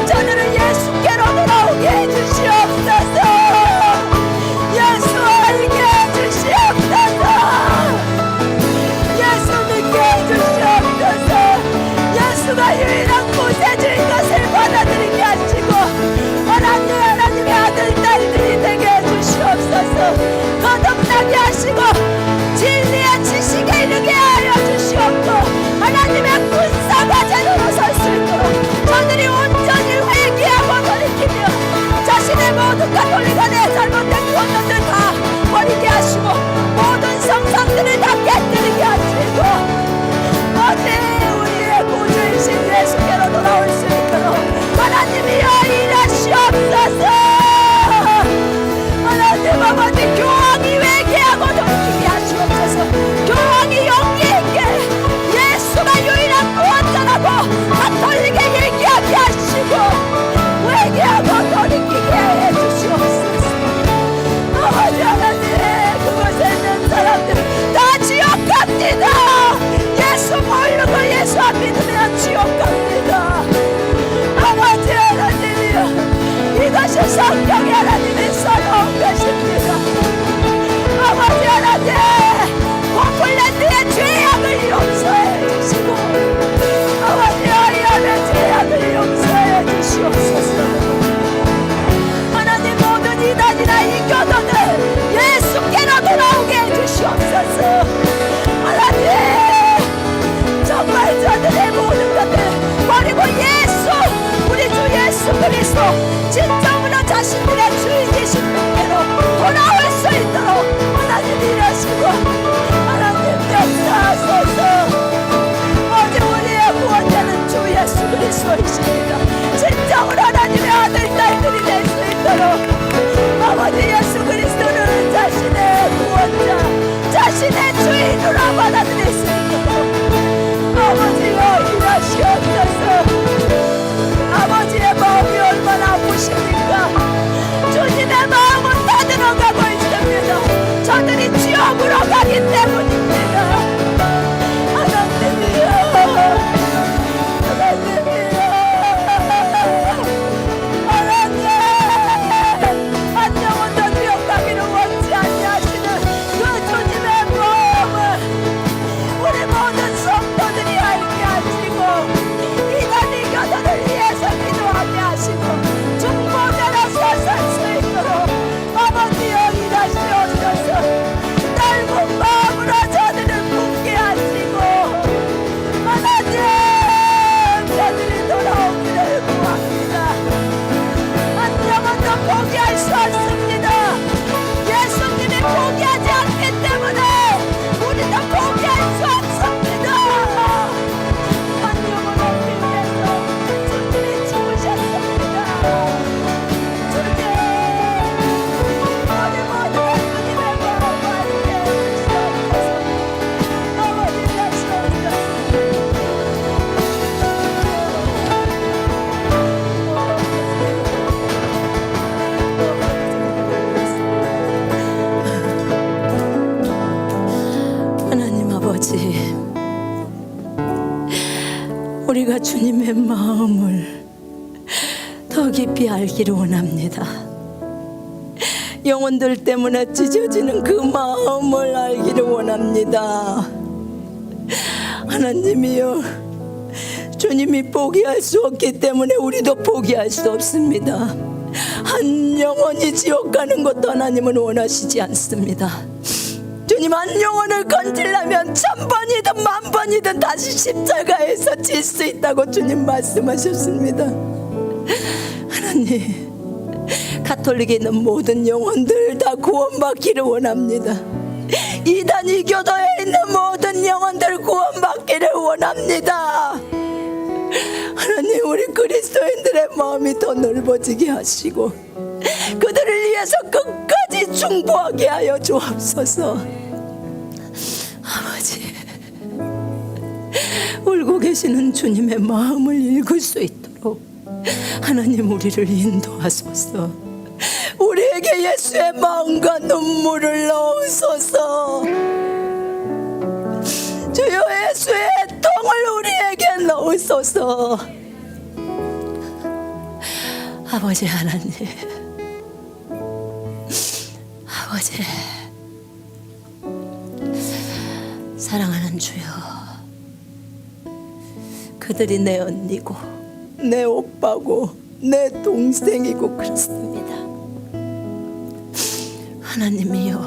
저들을 예수께로 돌아오게 해주시옵소서. 예수 알게 해주시옵소서. 예수 믿게 해주시옵소서. 예수가 유일한 구세주인 것을 받아들이게 하시고 하나님의 아들 딸들이 되게 해주시옵소서. 거듭나게 하시고 진리의 지식에 이르게 하여 주시옵고 하나님의 군사가 제대로 설 수 있도록 저들이 온전히 회개하고 돌이키며 자신의 모든 가톨릭 안에 잘못된 권능들 다 버리게 하시고 모든 성상들을 다 깨뜨리게 하시고 어제 우리의 구주이신 예수께로 돌아올 수 있도록 하나님이여 일하시옵소서. 하나님 아버지, 교황이 회개하고 돌이키게 하시옵소서. 교황이 용기 있게 예수가 유일한 구원자라고 가톨릭에 얘기하게 하시고 회개하고 돌이키게 해주시옵소서. 아버지 하나님, 그곳에 있는 사람들 다 지옥 갑니다. 예수 모르고 예수 안 믿으면 지옥 갑니다. 아버지 하나님이여, 이것이 성경이 하나님이 써놓은 것입니다. 아버지 하나님, 포클랜드의 죄악을 용서해 주시고 아버지 아이언의 죄악을 용서해 주시옵소서. 하나님, 모든 이단이나 이교도들 예수께로 돌아오게 해주시옵소서. 하나님, 정말 저들의 모든 것들 버리고 예수, 우리 주 예수 그리스도 진정으로 자신들의 주인이신 분께로 돌아올 수 있도록 하나님 일하시고 하나님 역사하소서. 어제 우리의 구원자는 주 예수 그리스도이십니다. 진정으로 하나님의 아들 딸들이 될 수 있도록 아버지, 예수 그리스도는 자신의 구원자, 자신의 주인으로 받아들일 수 있도록 아버지여 일하시옵소서. 아버지의 마음이 얼마나 아프십니까? 마음을 더 깊이 알기를 원합니다. 영혼들 때문에 찢어지는 그 마음을 알기를 원합니다. 하나님이여, 주님이 포기할 수 없기 때문에 우리도 포기할 수 없습니다. 한 영혼이 지옥 가는 것도 하나님은 원하시지 않습니다. 주님, 한 영혼을 건지려면 1000번이든 10,000번이든 다시 십자가에서 질 수 있다고 주님 말씀하셨습니다. 하나님, 가톨릭에 있는 모든 영혼들 다 구원받기를 원합니다. 이단 이교도에 있는 모든 영혼들 구원받기를 원합니다. 하나님, 우리 그리스도인들의 마음이 더 넓어지게 하시고 그들을 위해서 끝까지 중보하게 하여 주옵소서. 아버지, 울고 계시는 주님의 마음을 읽을 수 있도록 하나님 우리를 인도하소서. 우리에게 예수의 마음과 눈물을 넣으소서. 주여, 예수의 애통을 우리에게 넣으소서. 아버지 하나님, 아버지, 사랑하는 주여, 그들이 내 언니고 내 오빠고 내 동생이고 그렇습니다. 하나님이여,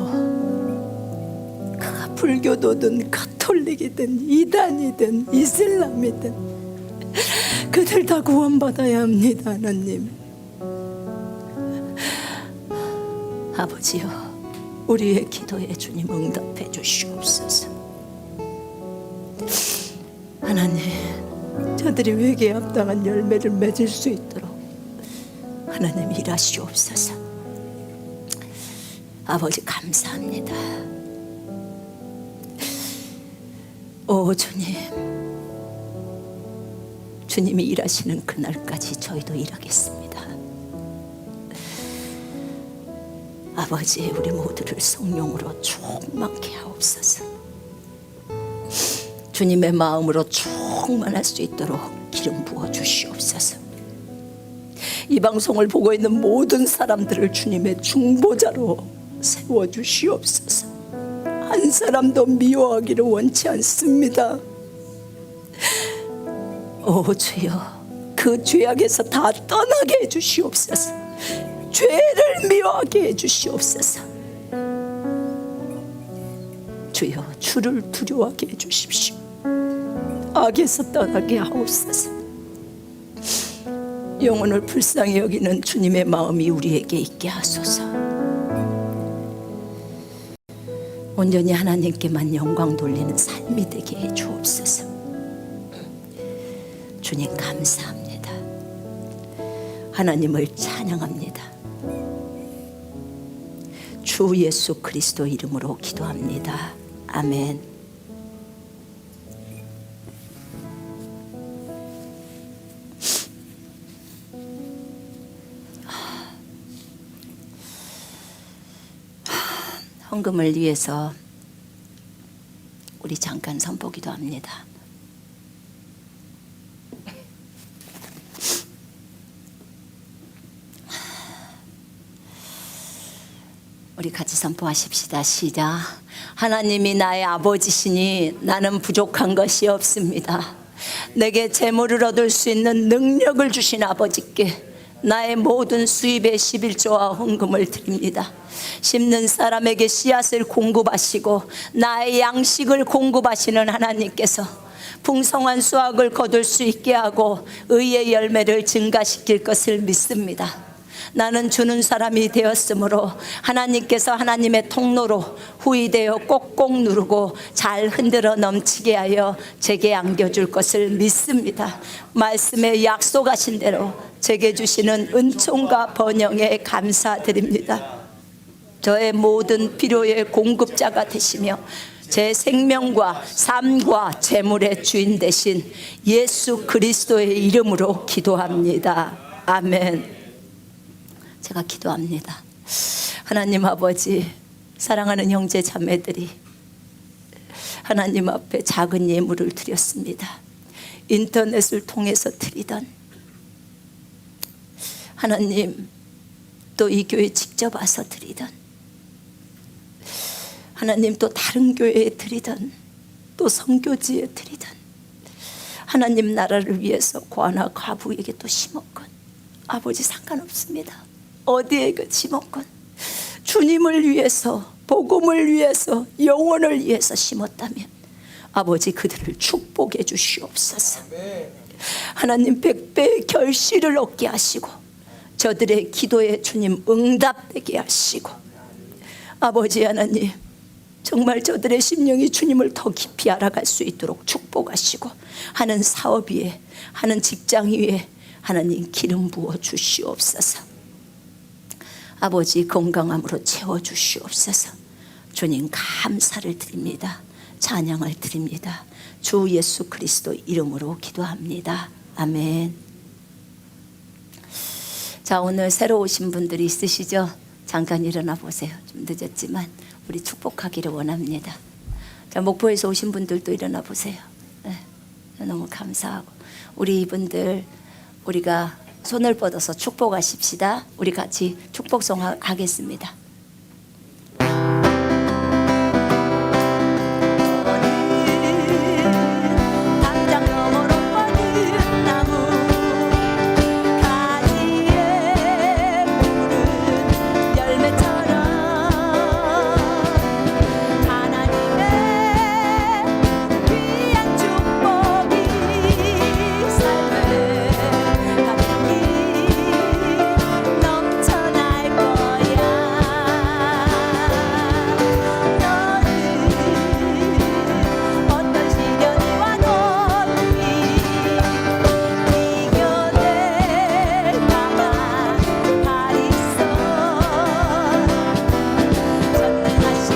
그가 불교도든 가톨릭이든 이단이든 이슬람이든 그들 다 구원받아야 합니다. 하나님, 아버지여, 우리의 기도에 주님 응답해 주시옵소서. 하나님, 저들이 회개에 합당한 열매를 맺을 수 있도록 하나님 일하시옵소서. 아버지, 감사합니다. 오 주님, 주님이 일하시는 그날까지 저희도 일하겠습니다. 아버지, 우리 모두를 성령으로 충만케 하옵소서. 주님의 마음으로 충만할 수 있도록 기름 부어 주시옵소서. 이 방송을 보고 있는 모든 사람들을 주님의 중보자로 세워 주시옵소서. 한 사람도 미워하기를 원치 않습니다. 오 주여, 그 죄악에서 다 떠나게 해 주시옵소서. 죄를 미워하게 해 주시옵소서. 주여, 주를 두려워하게 해 주십시오. 악에서 떠나게 하옵소서. 영혼을 불쌍히 여기는 주님의 마음이 우리에게 있게 하소서. 온전히 하나님께만 영광 돌리는 삶이 되게 해 주옵소서. 주님, 감사합니다. 하나님을 찬양합니다. 주 예수 그리스도 이름으로 기도합니다. 아멘. 헌금을 위해서 우리 잠깐 선포기도 합니다. 우리 같이 선포하십시다. 시작. 하나님이 나의 아버지시니 나는 부족한 것이 없습니다. 내게 재물을 얻을 수 있는 능력을 주신 아버지께 나의 모든 수입의 11조와 헌금을 드립니다. 심는 사람에게 씨앗을 공급하시고 나의 양식을 공급하시는 하나님께서 풍성한 수확을 거둘 수 있게 하고 의의 열매를 증가시킬 것을 믿습니다. 나는 주는 사람이 되었으므로 하나님께서 하나님의 통로로 후이되어 꼭꼭 누르고 잘 흔들어 넘치게 하여 제게 안겨줄 것을 믿습니다. 말씀에 약속하신 대로 제게 주시는 은총과 번영에 감사드립니다. 저의 모든 필요의 공급자가 되시며 제 생명과 삶과 재물의 주인 되신 예수 그리스도의 이름으로 기도합니다. 아멘. 제가 기도합니다. 하나님 아버지, 사랑하는 형제 자매들이 하나님 앞에 작은 예물을 드렸습니다. 인터넷을 통해서 드리던 하나님, 또 이 교회 직접 와서 드리던 하나님, 또 다른 교회에 드리던 또 선교지에 드리던 하나님 나라를 위해서 고아나 과부에게 또 심었건 아버지 상관없습니다. 어디에 심었건 주님을 위해서, 복음을 위해서, 영혼을 위해서 심었다면 아버지 그들을 축복해 주시옵소서. 하나님 100배의 결실을 얻게 하시고 저들의 기도에 주님 응답되게 하시고 아버지 하나님, 정말 저들의 심령이 주님을 더 깊이 알아갈 수 있도록 축복하시고 하는 사업 위에, 하는 직장 위에 하나님 기름 부어 주시옵소서. 아버지 건강함으로 채워주시옵소서. 주님 감사를 드립니다. 찬양을 드립니다. 주 예수 그리스도 이름으로 기도합니다. 아멘. 자, 오늘 새로 오신 분들이 있으시죠? 잠깐 일어나 보세요. 좀 늦었지만 우리 축복하기를 원합니다. 자, 목포에서 오신 분들도 일어나 보세요. 네, 너무 감사하고 우리 이분들 우리가 손을 뻗어서 축복하십시다. 우리 같이 축복송 하겠습니다. 담장 너머로 뻗은 나무 가지에 푸른 열매처럼 하나님의 귀한 축복이 삶에 넘쳐날 거야. 너는 어떤 시련이 와도 이겨낼 강한 팔 있어. 전능하신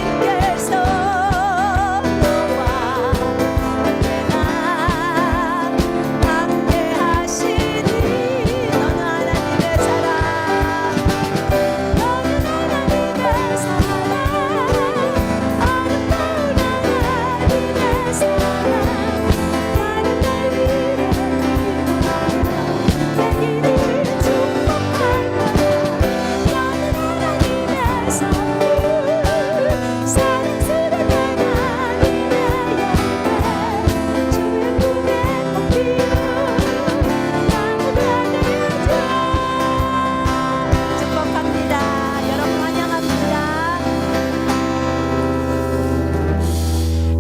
하나님께서 너와 언제나 함께 하시니 너는 하나님의 사랑, 너는 하나님의 사랑, 아름다운 하나님의 사랑, 나는 날 위해 내 길을 축복할 거야. 너는 하나님의 선물, 사랑스러운 하나님의 열매, 주의 품에 꼭 피운 나무가 되어줘. 축복합니다. 여러분 환영합니다.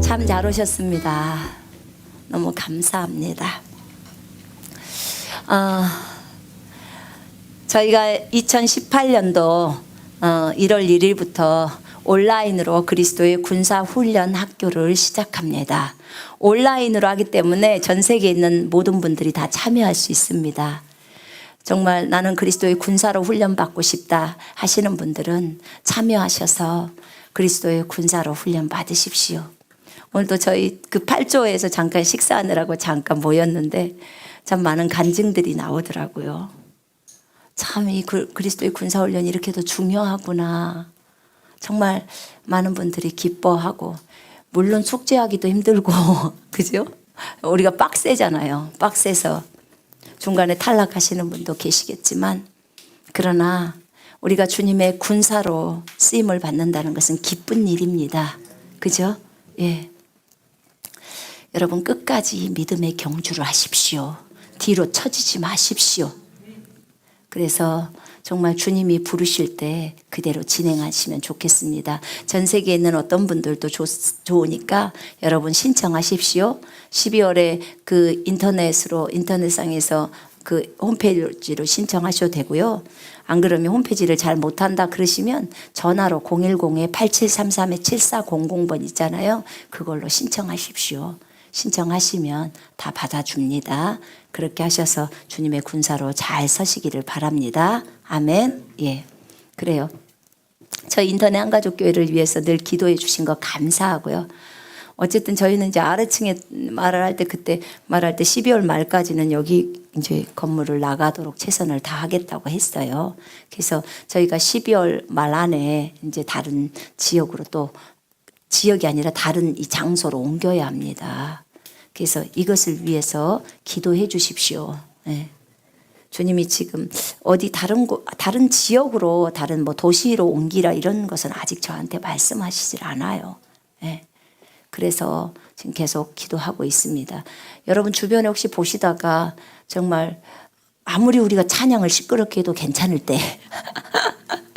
참 잘 오셨습니다. 너무 감사합니다. 저희가 2018년도 1월 1일부터 온라인으로 그리스도의 군사훈련 학교를 시작합니다. 온라인으로 하기 때문에 전 세계에 있는 모든 분들이 다 참여할 수 있습니다. 정말 나는 그리스도의 군사로 훈련받고 싶다 하시는 분들은 참여하셔서 그리스도의 군사로 훈련 받으십시오. 오늘도 저희 그 8조에서 잠깐 식사하느라고 잠깐 모였는데 참 많은 간증들이 나오더라고요. 참 이 그리스도의 군사훈련이 이렇게도 중요하구나. 정말 많은 분들이 기뻐하고, 물론 숙제하기도 힘들고 그죠? 우리가 빡세잖아요. 빡세서 중간에 탈락하시는 분도 계시겠지만, 그러나 우리가 주님의 군사로 쓰임을 받는다는 것은 기쁜 일입니다. 그죠? 예. 여러분 끝까지 믿음의 경주를 하십시오. 뒤로 처지지 마십시오. 그래서 정말 주님이 부르실 때 그대로 진행하시면 좋겠습니다. 전 세계에 있는 어떤 분들도 좋으니까 여러분 신청하십시오. 12월에 그 인터넷상에서 그 홈페이지로 신청하셔도 되고요. 안 그러면 홈페이지를 잘 못한다 그러시면 전화로 010-8733-7400번 있잖아요. 그걸로 신청하십시오. 신청하시면 다 받아줍니다. 그렇게 하셔서 주님의 군사로 잘 서시기를 바랍니다. 아멘. 예, 그래요. 저희 인터넷 한가족교회를 위해서 늘 기도해 주신 거 감사하고요. 어쨌든 저희는 이제 아래층에 그때 말할 때 12월 말까지는 여기 이제 건물을 나가도록 최선을 다하겠다고 했어요. 그래서 저희가 12월 말 안에 이제 다른 지역으로 또 지역이 아니라 다른 이 장소로 옮겨야 합니다. 그래서 이것을 위해서 기도해 주십시오. 예. 주님이 지금 어디 다른 지역으로 다른 뭐 도시로 옮기라 이런 것은 아직 저한테 말씀하시질 않아요. 예. 그래서 지금 계속 기도하고 있습니다. 여러분 주변에 혹시 보시다가 정말 아무리 우리가 찬양을 시끄럽게 해도 괜찮을 때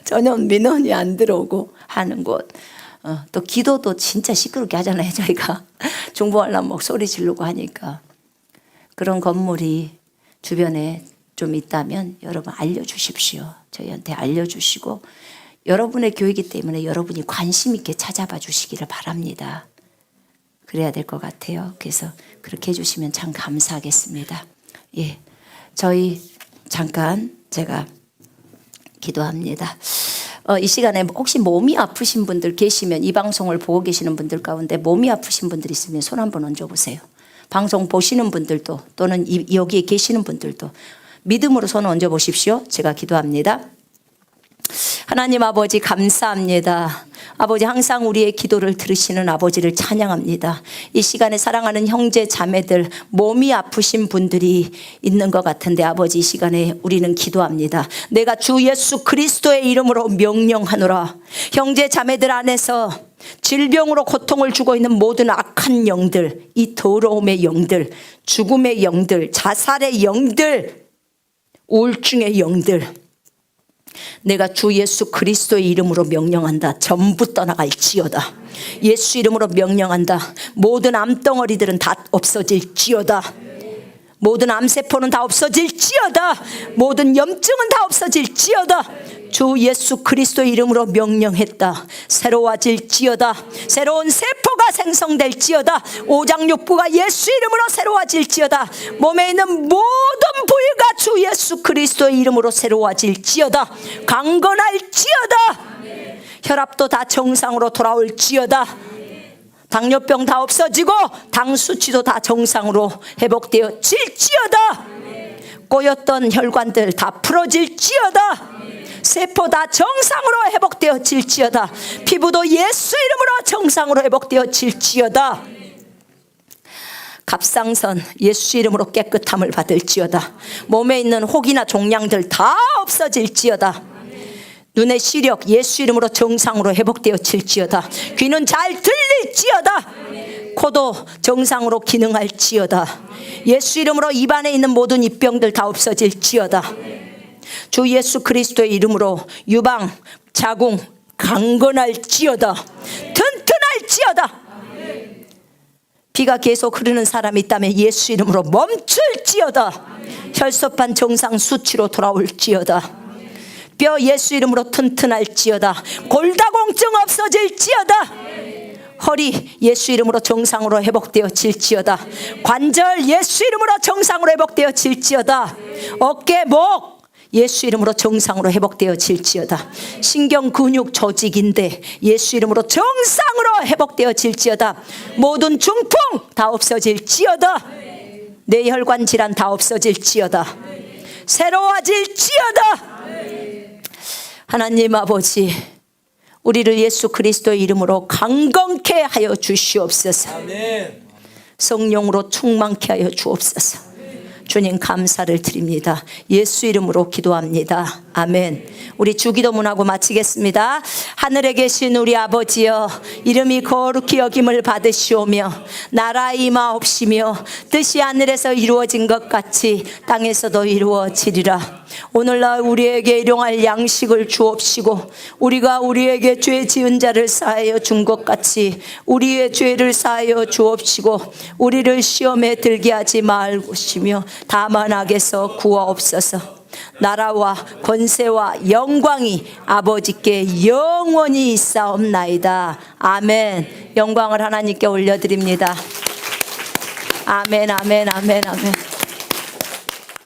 전혀 민원이 안 들어오고 하는 곳, 또 기도도 진짜 시끄럽게 하잖아요. 저희가 중보하려면 막 소리 지르고 하니까 그런 건물이 주변에 좀 있다면 여러분 알려주십시오. 저희한테 알려주시고 여러분의 교회이기 때문에 여러분이 관심 있게 찾아봐 주시기를 바랍니다. 그래야 될 것 같아요. 그래서 그렇게 해주시면 참 감사하겠습니다. 예, 저희 잠깐 제가 기도합니다. 이 시간에 혹시 몸이 아프신 분들 계시면 이 방송을 보고 계시는 분들 가운데 몸이 아프신 분들 있으면 손 한번 얹어보세요. 방송 보시는 분들도 또는 여기에 계시는 분들도 믿음으로 손 얹어보십시오. 제가 기도합니다. 하나님 아버지 감사합니다. 아버지 항상 우리의 기도를 들으시는 아버지를 찬양합니다. 이 시간에 사랑하는 형제 자매들 몸이 아프신 분들이 있는 것 같은데 아버지 이 시간에 우리는 기도합니다. 내가 주 예수 그리스도의 이름으로 명령하노라. 형제 자매들 안에서 질병으로 고통을 주고 있는 모든 악한 영들, 이 더러움의 영들, 죽음의 영들, 자살의 영들, 우울증의 영들, 내가 주 예수 그리스도의 이름으로 명령한다. 전부 떠나갈지어다. 예수 이름으로 명령한다. 모든 암덩어리들은 다 없어질지어다. 모든 암세포는 다 없어질지어다. 모든 염증은 다 없어질지어다. 주 예수 그리스도의 이름으로 명령했다. 새로워질지어다. 새로운 세포가 생성될지어다. 오장육부가 예수 이름으로 새로워질지어다. 몸에 있는 모든 부위가 주 예수 그리스도의 이름으로 새로워질지어다. 강건할지어다. 혈압도 다 정상으로 돌아올지어다. 당뇨병 다 없어지고 당 수치도 다 정상으로 회복되어 질지어다. 꼬였던 혈관들 다 풀어질지어다. 세포 다 정상으로 회복되어 질지어다. 피부도 예수 이름으로 정상으로 회복되어 질지어다. 갑상선 예수 이름으로 깨끗함을 받을지어다. 몸에 있는 혹이나 종양들 다 없어질지어다. 눈의 시력 예수 이름으로 정상으로 회복되어 질지어다. 귀는 잘 들릴지어다. 코도 정상으로 기능할지어다. 예수 이름으로 입안에 있는 모든 입병들 다 없어질지어다. 주 예수 그리스도의 이름으로 유방, 자궁 강건할지어다. 튼튼할지어다. 피가 계속 흐르는 사람이 있다면 예수 이름으로 멈출지어다. 혈소판 정상 수치로 돌아올지어다. 뼈 예수 이름으로 튼튼할지어다. 골다공증 없어질지어다. 허리 예수 이름으로 정상으로 회복되어 질지어다. 관절 예수 이름으로 정상으로 회복되어 질지어다. 어깨, 목 예수 이름으로 정상으로 회복되어 질지어다. 신경, 근육, 조직인데 예수 이름으로 정상으로 회복되어 질지어다. 모든 중풍 다 없어질지어다. 뇌혈관 질환 다 없어질지어다. 새로워질지어다. 하나님 아버지, 우리를 예수 그리스도의 이름으로 강건케 하여 주시옵소서. 성령으로 충만케 하여 주옵소서. 주님 감사를 드립니다. 예수 이름으로 기도합니다. 아멘. 우리 주기도문하고 마치겠습니다. 하늘에 계신 우리 아버지여, 이름이 거룩히 여김을 받으시오며 나라 임하옵시며 뜻이 하늘에서 이루어진 것 같이 땅에서도 이루어지리라. 오늘날 우리에게 일용할 양식을 주옵시고 우리가 우리에게 죄 지은 자를 사하여 준 것 같이 우리의 죄를 사하여 주옵시고 우리를 시험에 들게 하지 말고시며 다만 악에서 구하옵소서. 나라와 권세와 영광이 아버지께 영원히 있사옵나이다. 아멘. 영광을 하나님께 올려드립니다. 아멘, 아멘, 아멘, 아멘.